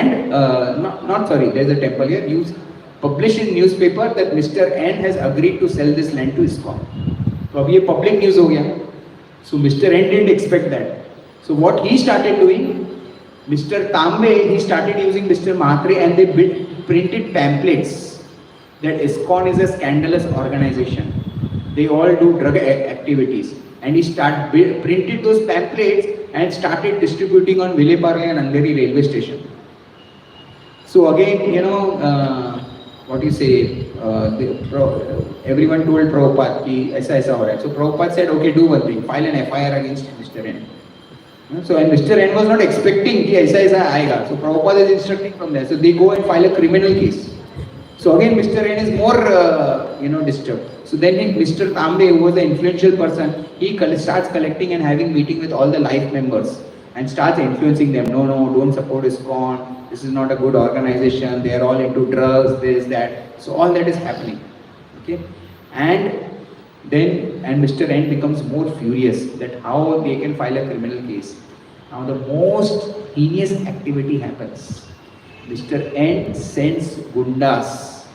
is a temple here. You publish in newspaper that Mr. N has agreed to sell this land to ISKCON. So अब ये public news हो गया. So Mr. N didn't expect that. So what he started doing, Mr. Tambe, he started using Mr. Mhatre, and they printed pamphlets that ISKCON is a scandalous organization. They all do drug activities. And he printed those pamphlets and started distributing on Vileparle and Andheri railway station. So again, what you say, everyone told Prabhupada ki aisa aisa ho raha hai. So Prabhupada said, okay, do one thing, file an FIR against Mr. N. So and Mr. N was not expecting ki aisa aisa aayega. So Prabhupada is instructing from there. So they go and file a criminal case. So again, Mr. N is more, disturbed. So then Mr. Tambe, who was the influential person, he starts collecting and having meeting with all the life members and starts influencing them. No, don't support ISKCON. This is not a good organization. They are all into drugs, this, that. So all that is happening. Okay, and Mr. N becomes more furious that how they can file a criminal case. Now the most heinous activity happens. Mr. N sends gundas,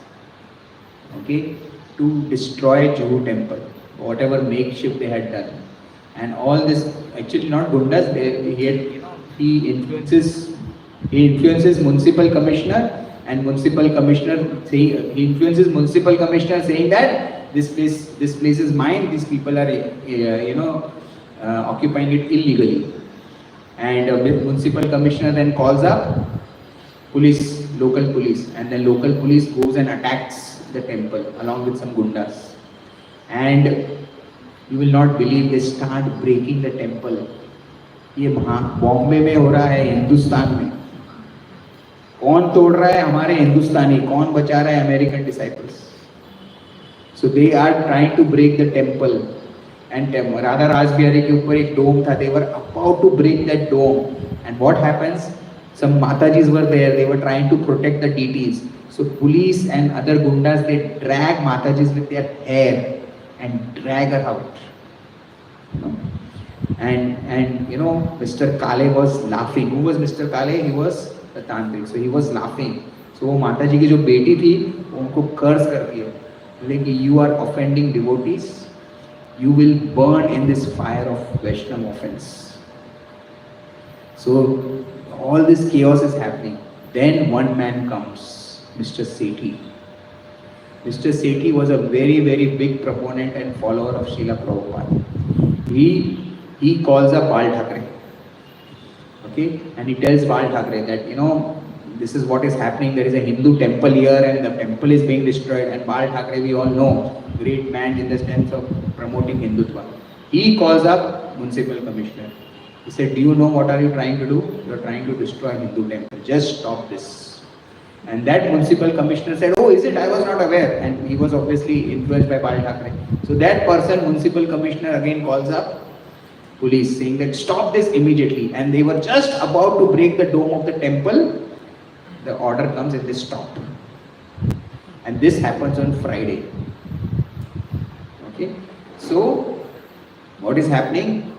okay, to destroy Juhu temple, whatever makeshift they had done. And all this, actually not gundas, he influences municipal commissioner, and municipal commissioner he influences municipal commissioner saying that this place is mine, these people are occupying it illegally. And municipal commissioner then calls up local police, and the local police goes and attacks the temple along with some gundas. And you will not believe, they start breaking the temple. ये बॉम्बे में हो रहा है, हिंदुस्तान में कौन तोड़ रहा है? हमारे हिंदुस्तानी. कौन बचा रहा है? American disciples. So they are trying to break the temple. And Radha Rasbihari के ऊपर एक dome था. They were about to break that dome. And what happens? Some Matajis were there. They were trying to protect the deities. So police and other gundas, they drag Matajis with their hair and drag her out. And Mr. Kale was laughing. Who was Mr. Kale? He was the Tantric. So he was laughing. So वो माता जी की जो बेटी थी, उनको कर्ज कर दिया. Like, you are offending devotees, you will burn in this fire of Vaishnava offense. So all this chaos is happening. Then one man comes, Mr. Sethi. Mr. Sethi was a very, very big proponent and follower of Srila Prabhupada. He calls up Bal Thakre. Okay, and he tells Bal Thakre that this is what is happening. There is a Hindu temple here and the temple is being destroyed. And Bal Thakre, we all know, great man in the sense of promoting Hindutva. He calls up municipal commissioner. He said, do you know what are you trying to do? You are trying to destroy Hindu temple. Just stop this. And that municipal commissioner said, oh, is it? I was not aware. And he was obviously influenced by Bal Thakre. So that person, municipal commissioner, again calls up police saying that stop this immediately. And they were just about to break the dome of the temple. The order comes and they stop. And this happens on Friday. Okay. So what is happening?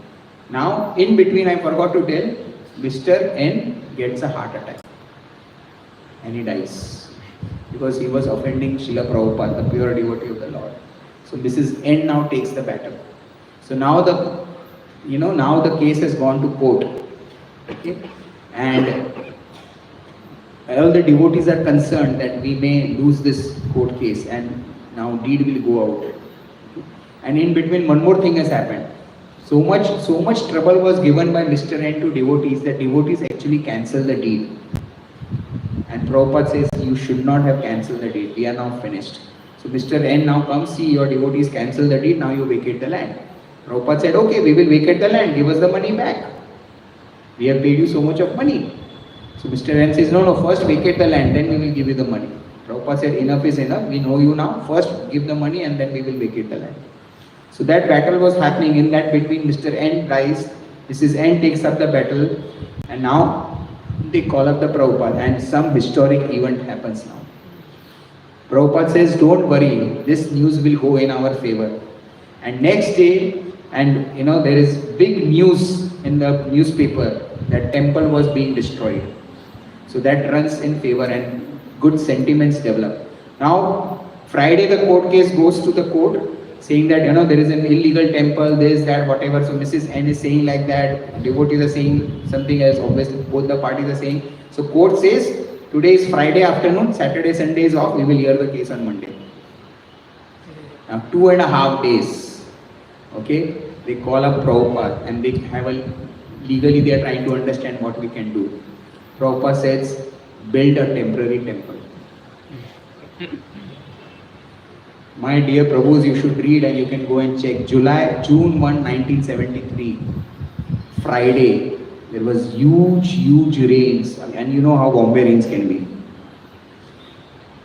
Now in between, I forgot to tell, Mr. N gets a heart attack. And he dies. Because he was offending Srila Prabhupada, the pure devotee of the Lord. So Mrs. N now takes the battle. So now now the case has gone to court. Okay? And all the devotees are concerned that we may lose this court case and now deed will go out. Okay? And in between one more thing has happened. So much trouble was given by Mr. N to devotees that devotees actually cancelled the deed. And Prabhupada says you should not have cancelled the deed. We are now finished. So Mr. N now comes, see your devotees cancel the deed, now you vacate the land. Prabhupada said, okay, we will vacate the land, give us the money back. We have paid you so much of money. So Mr. N says, no, first vacate the land, then we will give you the money. Prabhupada said, enough is enough, we know you now, first give the money and then we will vacate the land. So that battle was happening. In that between, Mr. N dies, Mrs. N takes up the battle, and now they call up the Prabhupada and some historic event happens now. Prabhupada says, don't worry, this news will go in our favor. And next day, and there is big news in the newspaper that temple was being destroyed. So that runs in favor and good sentiments develop. Now, Friday the court case goes to the court saying that, there is an illegal temple, this, that, whatever. So Mrs. N is saying like that, devotees are saying something else, obviously both the parties are saying. So court says, today is Friday afternoon, Saturday, Sunday is off, we will hear the case on Monday. Now 2.5 days, okay, they call up Prabhupada and they have legally they are trying to understand what we can do. Prabhupada says, build a temporary temple. My dear Prabhus, you should read and you can go and check. June 1, 1973, Friday, there was huge rains, and you know how Bombay rains can be.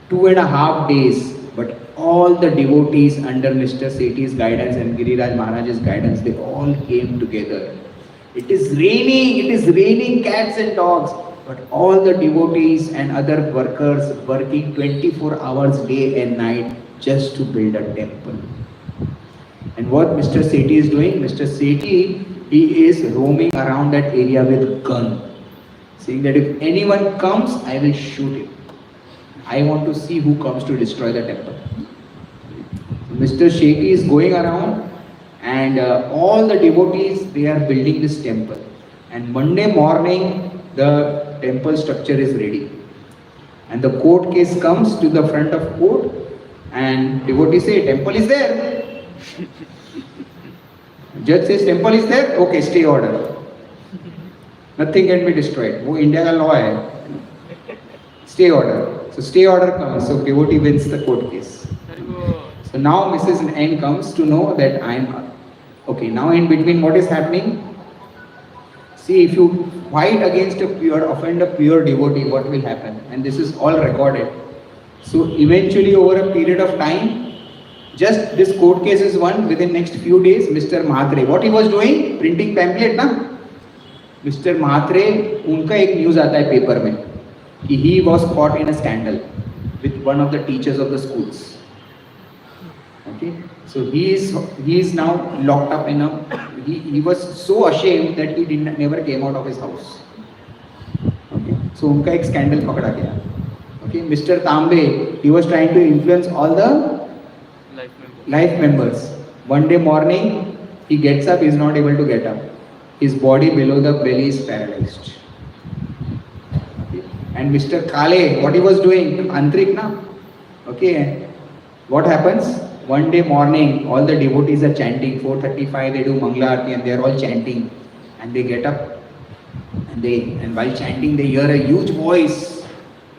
2.5 days, but all the devotees under Mr. Sethi's guidance and Giriraj Maharaj's guidance, they all came together. It is raining cats and dogs, but all the devotees and other workers working 24 hours day and night just to build a temple. And what Mr. Sethi is doing? Mr. Sethi, he is roaming around that area with a gun, saying that if anyone comes, I will shoot him. I want to see who comes to destroy the temple. Mr. Sethi is going around and all the devotees, they are building this temple. And Monday morning, the temple structure is ready. And the court case comes to the front of court and devotees say, temple is there. Judge says, temple is there? Okay, stay order. Nothing can be destroyed. वो India का law है. Stay order. So stay order comes. So devotee wins the court case. So now Mrs. N comes to know that okay. Now in between, what is happening? See, if you fight against offend a pure devotee, what will happen? And this is all recorded. So eventually, over a period of time, just this court case is won. Within next few days, Mr. Mhatre, what he was doing? Printing pamphlet, na? Mr. Mhatre, उनका एक news आता है paper में कि he was caught in a scandal with one of the teachers of the schools. Okay, so he is now locked up in a. He was so ashamed that he never came out of his house. Okay, so उनका एक scandal पकड़ा गया. Okay, Mr. Tambe, he was trying to influence all the life members. One day morning, he gets up, he is not able to get up. His body below the belly is paralyzed. Okay. And Mr. Kale, what he was doing? Antrik na? Okay. What happens? One day morning, all the devotees are chanting. 4:35, they do Mangla Aarti and they are all chanting. And they get up and while chanting, they hear a huge voice.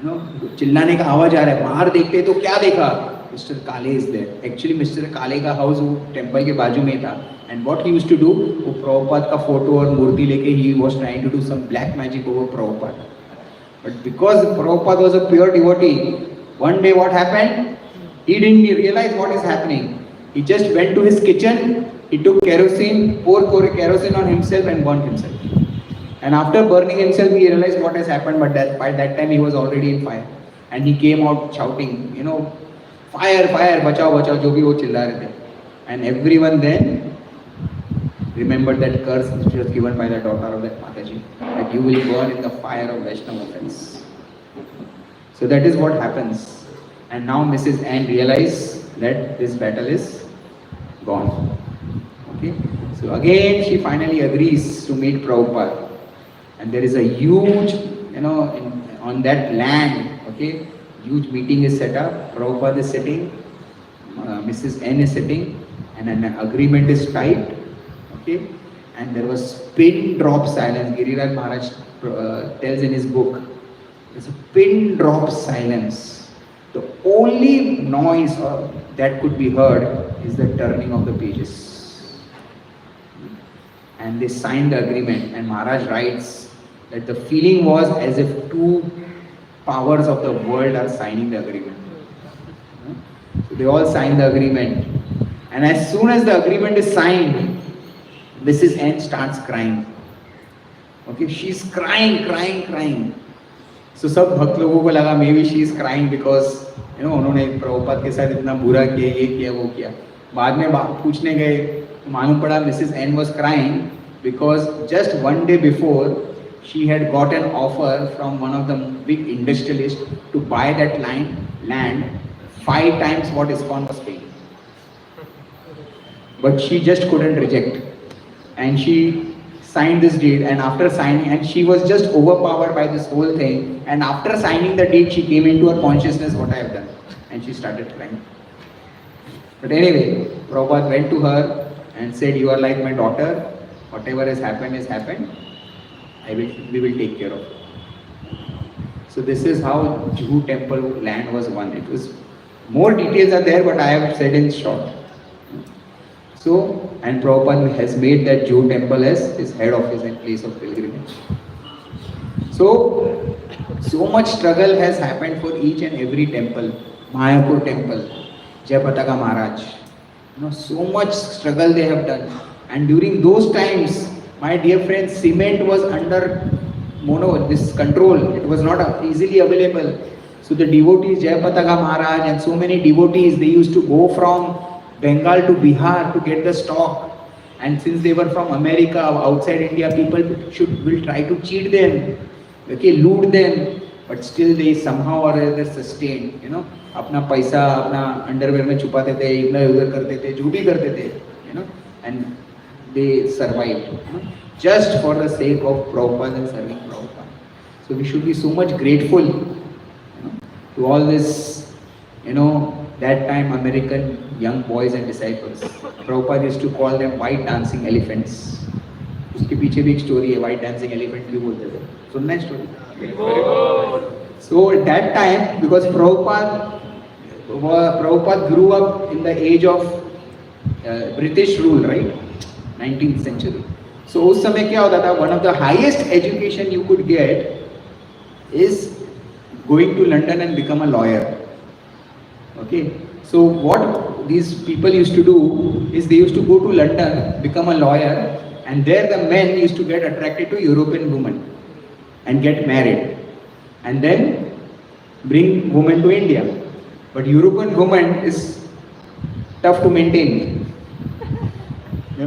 चिल्लाने का आवाज आ रहा है. बाहर देखते तो क्या देखा? Mr. Kale is there. Actually, Mr. Kale का हाउस वो टेम्पल के बाजू में था. And what he used to do, वो प्रभुपाद का फोटो और मूर्ति लेके he was trying to do some black magic over Prabhupada. But because Prabhupada was a pure devotee, one day what happened? He didn't realize what is happening. He just went to his kitchen, he took kerosene, poured kerosene on himself and burnt himself. And after burning himself, he realized what has happened, but by that time he was already in fire. And he came out shouting, fire, fire, bachao, bachao, jo bhi wo chilla rahe the. And everyone then remembered that curse which was given by the daughter of that Mataji, that you will burn in the fire of Vaishnava offense. So that is what happens. And now Mrs. N realized that this battle is gone. Okay, so again she finally agrees to meet Prabhupada, and there is a huge, on that land, okay, huge meeting is set up. Prabhupada is sitting, Mrs. N is sitting, and an agreement is typed, okay, and there was pin drop silence. Giriraj Maharaj tells in his book, there's a pin drop silence. The only noise that could be heard is the turning of the pages. And they signed the agreement, and Maharaj writes that the feeling was as if two powers of the world are signing the agreement. So they all signed the agreement, and as soon as the agreement is signed, Mrs. N starts crying. Okay, she's crying. So सब भक्त लोगों को लगा maybe she is crying because उन्होंने प्रभुपाद के साथ इतना बुरा किया, ये किया, वो किया. बाद में पूछने गए तो मालूम पड़ा Mrs. N was crying because just one day before she had got an offer from one of the big industrialists to buy that land 5 times what ISKCON was paying. But she just couldn't reject, and she signed this deed, and after signing, and she was just overpowered by this whole thing, and after signing the deed she came into her consciousness what I have done, and she started crying. But anyway, Prabhupada went to her and said, you are like my daughter, whatever has happened, we will take care of it. So this is how Juhu temple land was won. It was, more details are there, but I have said in short. So, and Prabhupada has made that Juhu temple as his head office and place of pilgrimage. So much struggle has happened for each and every temple. Mayapur temple, Jayapataka Maharaj. So much struggle they have done. And during those times, my dear friends, cement was under this control. It was not easily available. So the devotees, Jayapataka Maharaj and so many devotees, they used to go from Bengal to Bihar to get the stock. And since they were from America, outside India, people will try to cheat them, okay, loot them, but still they somehow or other sustained, अपना पैसा अपना underwear में छुपाते थे, इधर उधर करते थे, जो भी करते थे, and they survived, just for the sake of Prabhupada and serving Prabhupada. So we should be so much grateful, to all this, that time American young boys and disciples. Prabhupada used to call them white dancing elephants. उसके पीछे भी एक story है, white dancing elephant क्यों बोलते थे, सुनना है story? So at that time, because Prabhupada grew up in the age of British rule, right? 19th century. So उस समय क्या होता था? One of the highest education you could get is going to London and become a lawyer. Okay. So what these people used to do is they used to go to London, become a lawyer, and there the men used to get attracted to European women and get married, and then bring women to India. But European woman is tough to maintain, that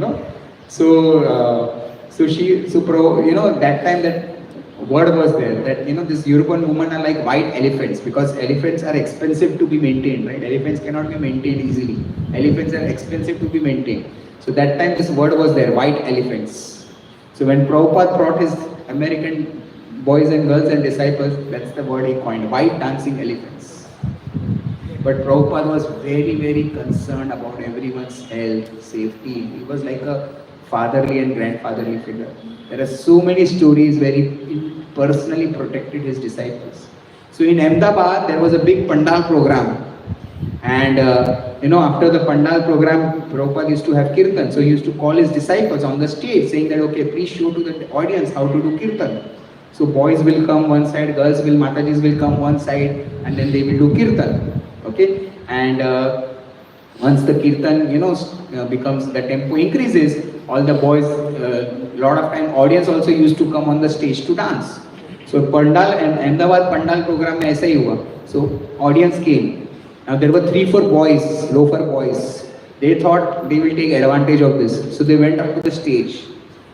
time that word was there that this European women are like white elephants, because elephants are expensive to be maintained, right? Elephants cannot be maintained easily. Elephants are expensive to be maintained. So that time this word was there, white elephants. So when Prabhupada brought his American boys and girls and disciples, that's the word he coined, white dancing elephants. But Prabhupada was very, very concerned about everyone's health, safety. He was like a fatherly and grandfatherly figure. There are so many stories where he personally protected his disciples. So in Ahmedabad, there was a big Pandal program. And after the Pandal program, Prabhupada used to have Kirtan. So he used to call his disciples on the stage saying that, okay, please show to the audience how to do Kirtan. So boys will come one side, girls will, Matajis will come one side, and then they will do Kirtan. Okay? And once the Kirtan, becomes, the tempo increases, all the boys, lot of time audience also used to come on the stage to dance. So Pandal and Ahmedabad Pandal program mein aisa hi hua. So audience came. Now there were 3-4 boys, loafer boys. They thought they will take advantage of this. So they went up to the stage.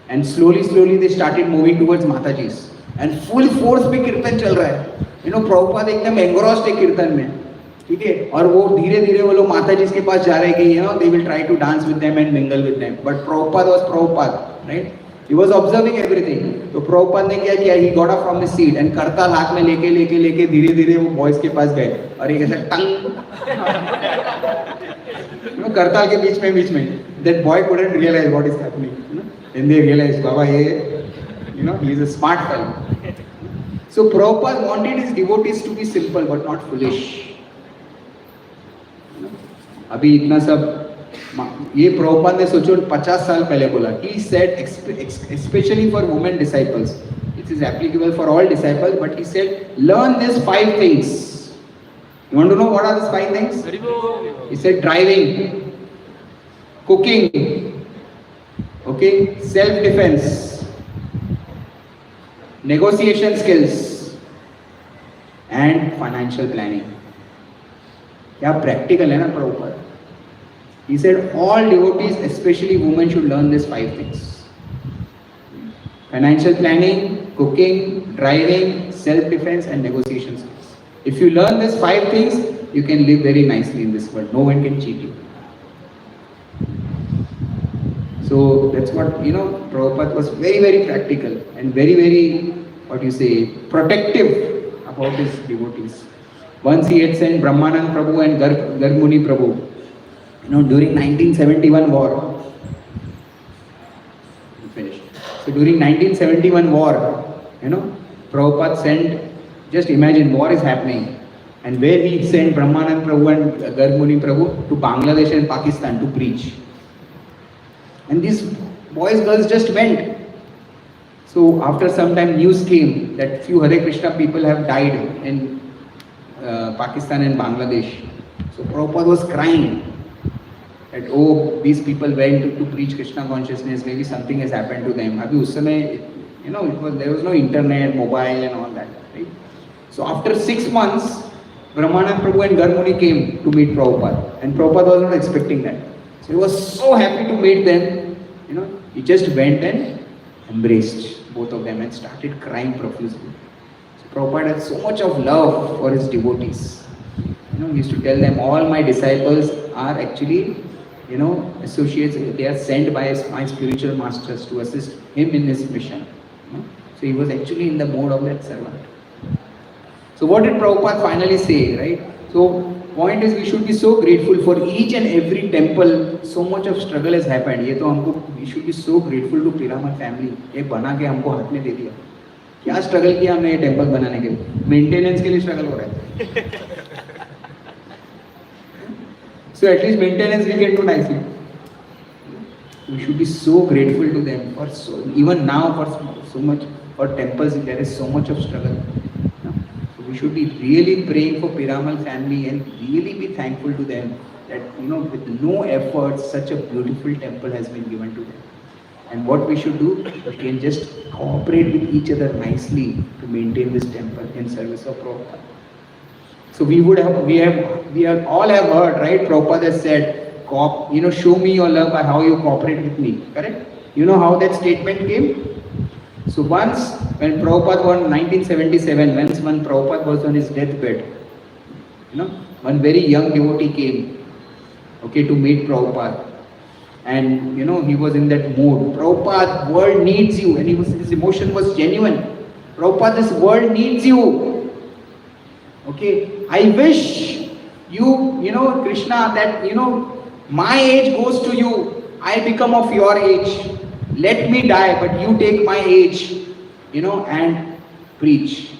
And slowly they started moving towards Matajis. And full force में कीर्तन चल रहा है. Prabhupada एकदम engrossed है कीर्तन में. ठीक है, और वो धीरे धीरे वो लोग माता जी के पास जा रहे हैं कि you know they will try to dance with them and mingle with them, but Prabhupada was Prabhupada, right? He was observing everything. तो प्रभुपाद ने क्या किया, he got up from the seat and करताल हाथ में लेके लेके लेके धीरे धीरे वो बॉयज के पास गए और एक ऐसा टंग करताल के बीच में that boy couldn't realize what is happening, you know? Then they realized Baba ye, you know, he is a smart fellow. So Prabhupada wanted his devotees to be simple but not foolish. You know? अभी इतना सब ये प्रभुपाद ने सोचो 50 साल पहले बोला. He said especially for women disciples, it is applicable for all disciples, but he said learn these 5 things. You want to know what are these 5 things? He said driving, cooking, okay, self-defense, negotiation skills, and financial planning. क्या practical है ना Prabhupada? He said all devotees, especially women, should learn these 5 things: financial planning, cooking, driving, self-defense, and negotiation skills. If you learn these 5 things, you can live very nicely in this world. No one can cheat you. So that's what, you know, Prabhupada was very, very practical and very, very, what you say, protective about his devotees. Once he had sent Brahmanand Prabhu and Gargmuni Prabhu, you know, during 1971 war. Finished. So during 1971 war, you know, Prabhupada sent, just imagine war is happening, and where he sent Brahmanand Prabhu and Gargmuni Prabhu to Bangladesh and Pakistan to preach. And these boys, girls just went. So after some time news came that few Hare Krishna people have died in Pakistan and Bangladesh. So Prabhupada was crying that, oh, these people went to preach Krishna consciousness, maybe something has happened to them. Abhi us samay, you know, there was no internet, mobile and all that, right? So after 6 months, Brahmanand Prabhu and Gargmuni came to meet Prabhupada, and Prabhupada was not expecting that. So he was so happy to meet them, you know, he just went and embraced both of them and started crying profusely. So Prabhupada had so much of love for his devotees. You know, he used to tell them, all my disciples are actually, you know, associates, they are sent by my spiritual masters to assist him in his mission. You know? So he was actually in the mode of that servant. So what did Prabhupada finally say, right? So point is, we should be so grateful for each and every temple. So much of struggle has happened. ये तो हमको, we should be so grateful to Piramal family. ये बना के हमको हाथ में दे दिया. क्या struggle किया हमने ये टेम्पल बनाने के लिए? Maintenance के लिए struggle हो रहा है. So at least maintenance we can do nicely. We should be so grateful to them for so, even now for so much, for temples there is so much of struggle. We should be really praying for Piramal family and really be thankful to them that, you know, with no effort, such a beautiful temple has been given to them. And what we should do, we can just cooperate with each other nicely to maintain this temple in service of Prabhupada. So we have all have heard, right? Prabhupada has said, you know, show me your love by how you cooperate with me. Correct? You know how that statement came? So once, when Prabhupada was in 1977, when Prabhupada was on his deathbed, you know, one very young devotee came, okay, to meet Prabhupada. And, you know, he was in that mood. Prabhupada, world needs you. And his emotion was genuine. Prabhupada, this world needs you. Okay, I wish you know, Krishna, that, you know, my age goes to you. I become of your age. Let me die, but you take my age, you know, and preach.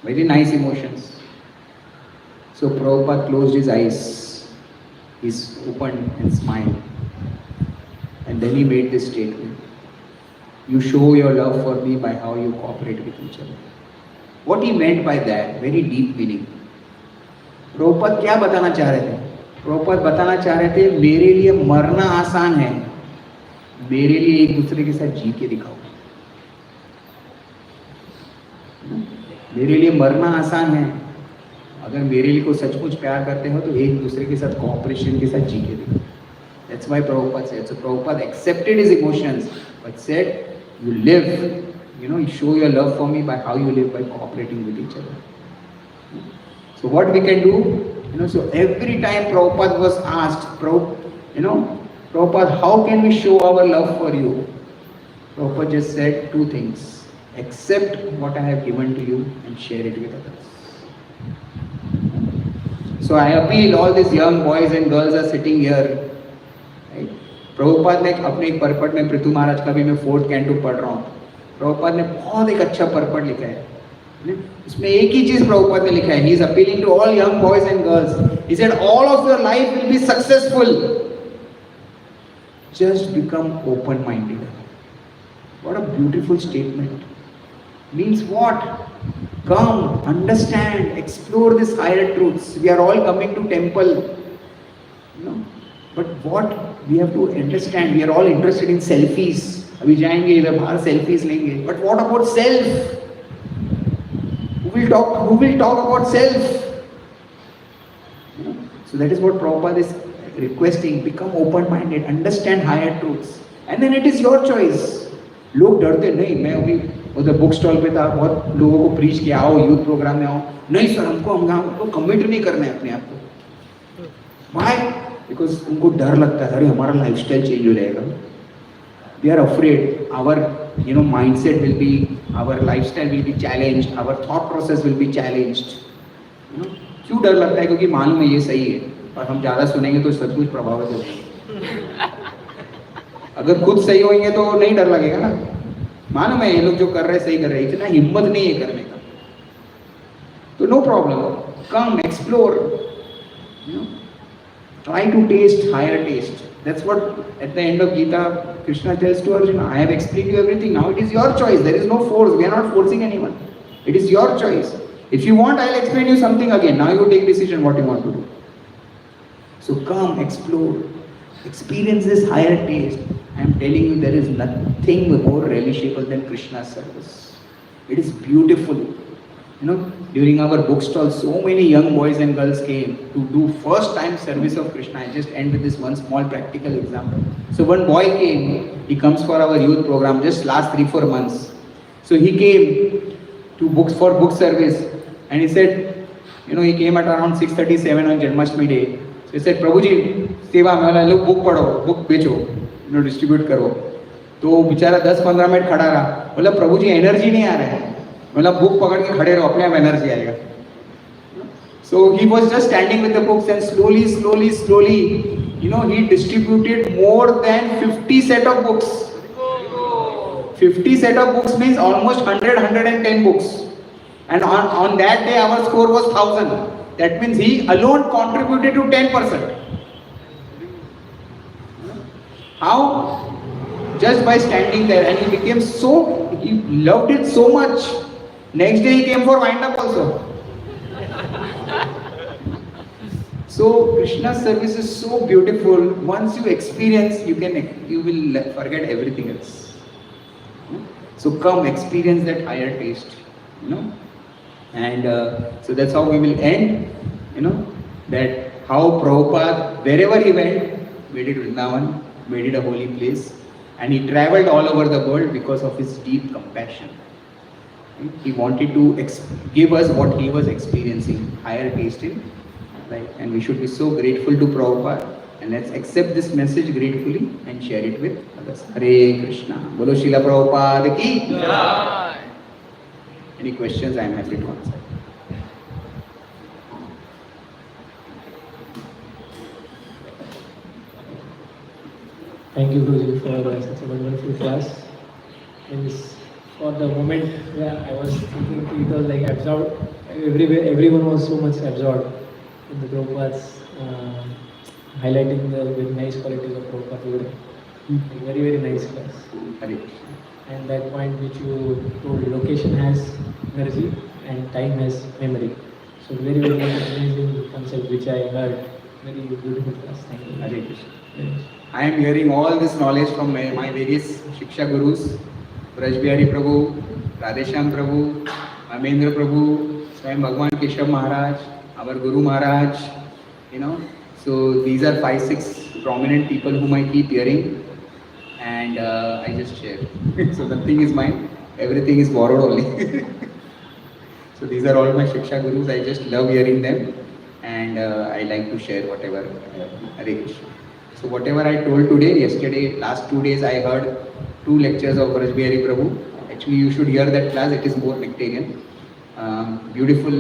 Very nice emotions. So Prabhupada closed his eyes. He's opened and smiled. And then he made this statement. You show your love for me by how you cooperate with each other. What he meant by that, very deep meaning. Prabhupada क्या बताना चाह रहे थे? Prabhupada बताना चाह रहे थे, मेरे लिए मरना आसान है, मेरे लिए एक दूसरे के साथ जी के दिखाओ. मेरे लिए मरना आसान है, अगर मेरे लिए को सचमुच प्यार करते हो तो एक दूसरे के साथ कोऑपरेशन के साथ जी के दिखाओ. That's why Prabhupada said. So Prabhupada accepted his emotions, but said, you live, you know, you show your love for me by how you live, by cooperating with each other. So So what we can do, so every time Prabhupada was asked, Prabhupada, how can we show our love for you? Prabhupada just said two things. Accept what I have given to you and share it with others. So I appeal, all these young boys and girls are sitting here. Right? Prabhupada ने अपने एक purport में पृथु महाराज का भी मैं 4th canto पढ़ रहा हूँ. प्रभुपाद ने बहुत एक अच्छा परपट लिखा है. इसमें एक ही चीज प्रभुपाद ने लिखा है. He is appealing to all young boys and girls. He said, all of your life will be successful. Just become open-minded. What a beautiful statement. Means what? Come, understand, explore these higher truths. We are all coming to temple. But what we have to understand, we are all interested in selfies. अभी जाएंगे इधर बाहर selfies लेंगे. But what about self? Who will talk about self? So that is what Prabhupada is requesting. Become open-minded, understand higher truths, and then it is your choice. लोग डरते नहीं. मैं अभी उधर बुक स्टॉल पे था, बहुत लोगों को प्रीच किया, आओ यूथ प्रोग्राम में आओ. नहीं सर, हमको कमिट नहीं करना है अपने आप को. Why? Because उनको डर लगता है, अरे हमारा लाइफस्टाइल चेंज हो जाएगा. They are afraid. Our mindset will be, our lifestyle will be challenged, our thought process will be challenged. क्यों डर लगता है? क्योंकि मालूम है ये सही है, और हम ज़्यादा सुनेंगे तो सब कुछ प्रभावित हो जाएगा. अगर खुद सही होंगे तो नहीं डर लगेगा ना. मालूम है ये लोग जो कर रहे हैं सही कर रहे हैं, इतना हिम्मत नहीं है करने का. तो no problem, come explore, try to taste higher taste. That's what at the end of Gita Krishna tells to Arjuna, I have explained you everything, now it is your choice. There is no force, we are not forcing anyone. It is your choice. If you want, I will explain you something again. Now you take decision what you want to do. So come, explore, experience this higher taste. I am telling you, there is nothing more relishable than Krishna's service. It is beautiful. During our bookstall, so many young boys and girls came to do first time service of Krishna. I just end with this one small practical example. So one boy came, he comes for our youth program just last 3-4 months. So he came to for book service, and he said, he came at around 6:37 on Janmashtami day. So he said, Prabhuji, सेवा में लोग book पढ़ो, book बेचो, distribute करो. तो बेचारा 10-15 minute खड़ा रहा. बोला प्रभुजी एनर्जी नहीं आ रहा है. मतलब बुक पकड़ के खड़े रहो, अपने आप एनर्जी आएगा. So he was just standing with the books, and slowly, he distributed more than 50 set of books. 50 set of books means almost 110 books. And on that day our score was 1000. That means he alone contributed to 10%. How? Just by standing there, and he loved it so much. Next day he came for wind up also. So Krishna's service is so beautiful. Once you experience, you will forget everything else. So come experience that higher taste, and so that's how we will end. That how Prabhupada, wherever he went, made it Vrindavan, made it a holy place, and he traveled all over the world because of his deep compassion. He wanted to give us what he was experiencing, higher taste in, right? And we should be so grateful to Prabhupada, and let's accept this message gratefully and share it with others. Hare Krishna. Bolo Srila Prabhupada ki jai. Any questions? I am happy to answer. Thank you, Guruji, for such a wonderful class. For the moment where I was thinking, it was like absorbed. Everyone was so much absorbed in the Prabhupada's highlighting the very nice qualities of Prabhupada. Very, very nice class. And that point which you told, location has energy and time has memory. So very, very amazing concept which I heard. Very beautiful class. Thank you. Hare Krishna. I am hearing all this knowledge from my various Shiksha Gurus. Braj Bihari प्रभु, राधेश्याम प्रभु, अमेंद्र प्रभु, स्वयं भगवान Keshav Maharaj, our Guru Maharaj, So these are 5-6 prominent people whom I keep hearing, and I just share. So nothing is mine, everything is borrowed only. So So these are all my Shiksha Gurus. I just love hearing them, and I like to share whatever. Hare Krishna. So whatever I told today, yesterday, last 2 days, I heard 2 lectures of Braj Bihari Prabhu. Actually, you should hear that class. It is more nectarian. Beautiful.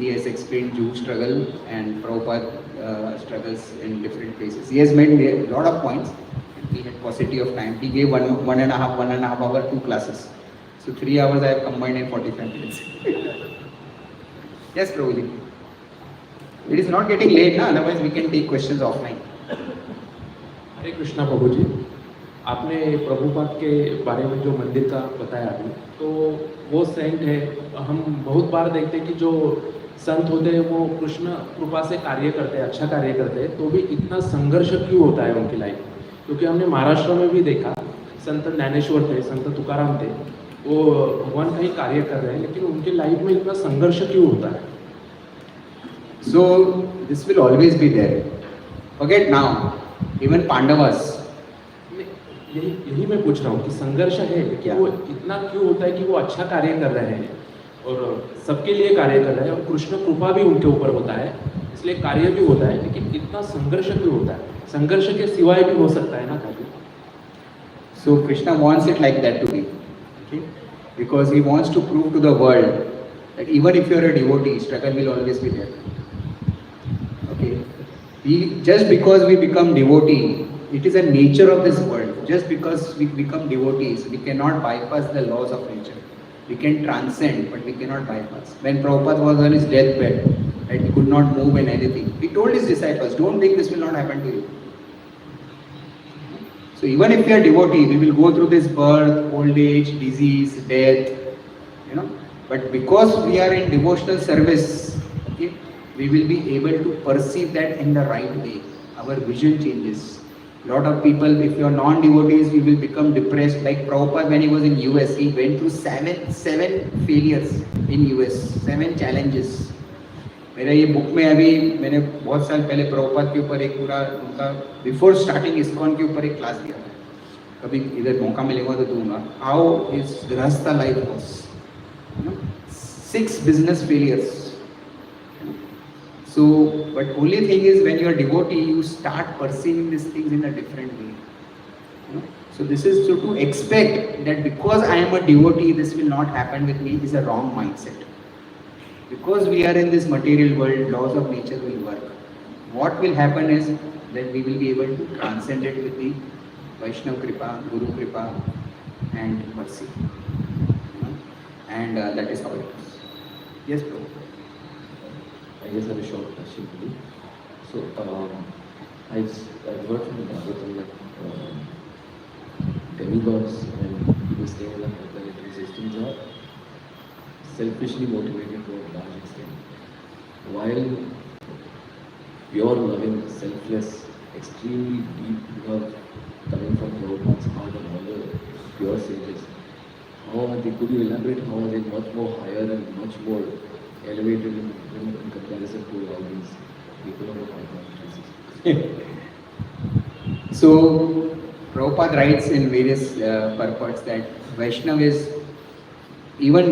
He has explained Jew struggle and Prabhupada struggles in different places. He has made a lot of points. We had paucity of time. He gave one and a half hour, 2 classes. So 3 hours I have combined in 45 minutes. Yes, Prabhuji. It is not getting late, na? Otherwise we can take questions offline. हरे कृष्णा प्रभु जी, आपने प्रभुपाद के बारे में जो मंदिर का बताया अभी, तो वो सेंट है। हम बहुत बार देखते हैं कि जो संत होते हैं वो कृष्ण कृपा से कार्य करते हैं, अच्छा कार्य करते हैं, तो भी इतना संघर्ष क्यों होता है उनकी लाइफ में? क्योंकि हमने महाराष्ट्र में भी देखा, संत ज्ञानेश्वर थे, संत तुकाराम थे, वो भगवान का ही कार्य कर रहे हैं, लेकिन उनकी लाइफ में इतना संघर्ष क्यों होता है? So this will always be there. Forget now. Even Pandavas. यही मैं पूछ रहा हूँ कि संघर्ष है कि वो इतना क्यों होता है कि वो अच्छा कार्य कर रहे हैं और सबके लिए कार्य कर रहे हैं और कृष्ण कृपा भी उनके ऊपर होता है, इसलिए कार्य भी होता है, लेकिन इतना संघर्ष क्यों होता है? संघर्ष के सिवाय भी हो सकता है ना काफी। So Krishna wants it like that to be, okay? Because he wants to prove to the world that even if you are a devotee, struggle will always be there. Okay? Just because we become devotee, it is a nature of this world. Just because we become devotees, we cannot bypass the laws of nature. We can transcend, but we cannot bypass. When Prabhupada was on his deathbed, right, he could not move in anything. He told his disciples, don't think this will not happen to you. So even if we are devotee, we will go through this birth, old age, disease, death, you know. But because we are in devotional service, okay, we will be able to perceive that in the right way. Our vision changes. Lot of people, if you are non-devotees, we will become depressed. Like Prabhupada, when he was in US, he went through seven failures in US, 7 challenges. मेरा ये book में अभी मैंने बहुत साल पहले प्रभुपाद के ऊपर एक पूरा उनका बिफोर स्टार्टिंग इस्कॉन के ऊपर एक क्लास दिया था, कभी इधर मौका मिलेगा तो दूंगा। How is गृहस्था life was, 6 business failures. So, but only thing is when you are devotee, you start perceiving these things in a different way. You know? So this is so to expect that because I am a devotee, this will not happen with me is a wrong mindset. Because we are in this material world, laws of nature will work. What will happen is that we will be able to transcend it with the Vaishnav Kripa, Guru Kripa and mercy. You know? And that is how it is. Yes, Prabhu. I just have a short question for you. So, I've heard from the Bhagavatam that demigods and people staying in the planetary systems are selfishly motivated to a large extent, while pure, loving, selfless, extremely deep love coming from Prabhupada's heart and all the pure sages, how are they? Could you elaborate how are they much more higher and much more elevated in comparison to all these people of the planetary system? So, Prabhupada writes in various purports that Vaishnava is, even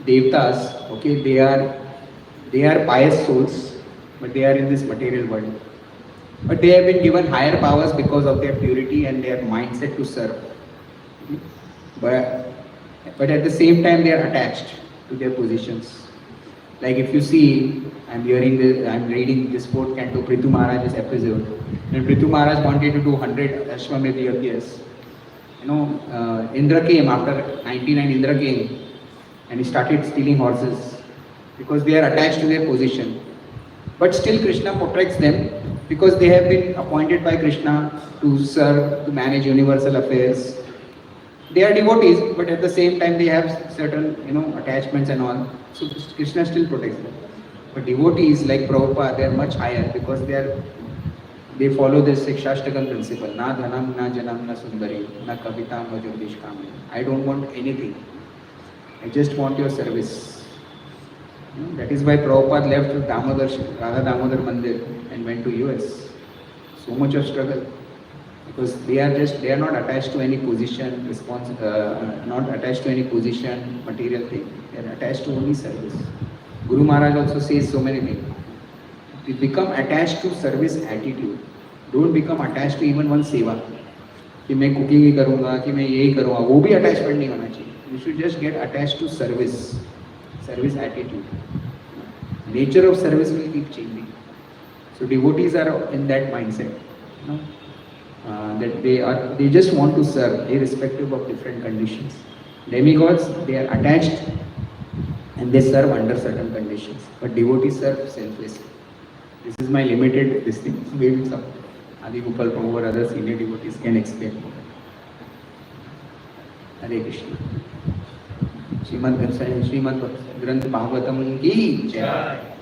Devtas, okay, they are pious souls, but they are in this material world. But they have been given higher powers because of their purity and their mindset to serve. But at the same time, they are attached to their positions. Like if you see, I'm reading this 4th canto, Prithu Maharaj's episode. And Prithu Maharaj wanted to do 100 Ashwamedh yajnas. You know, Indra came after 99. Indra came and he started stealing horses because they are attached to their position. But still Krishna protects them because they have been appointed by Krishna to serve, to manage universal affairs. They are devotees, but at the same time they have certain, you know, attachments and all. So Krishna still protects them. But devotees like Prabhupada, they are much higher because they follow this Shikshashtakam principle. Na dhanam, na janam, na sundari, na kavitam, na jyotishkam. I don't want anything. I just want your service. You know, that is why Prabhupada left Radha Damodar Mandir and went to US. So much of struggle. Because they are not attached to any position, not attached to any position, material thing. They are attached to only service. Guru Maharaj also says so many things. You become attached to service attitude. Don't become attached to even one seva. कि मैं cooking ही करूँगा, कि मैं यही करूँगा, वो भी attachment नहीं होना चाहिए. You should just get attached to service attitude. Nature of service will keep changing. So devotees are in that mindset, that they just want to serve irrespective of different conditions. Demigods, they are attached and they serve under certain conditions, but devotees serve selflessly. This is my limited this thing. Maybe some Adi Gopal Prabhu or other senior devotees can explain more. Hare Krishna. Shrimad ग्रंथ भागवतम की जय.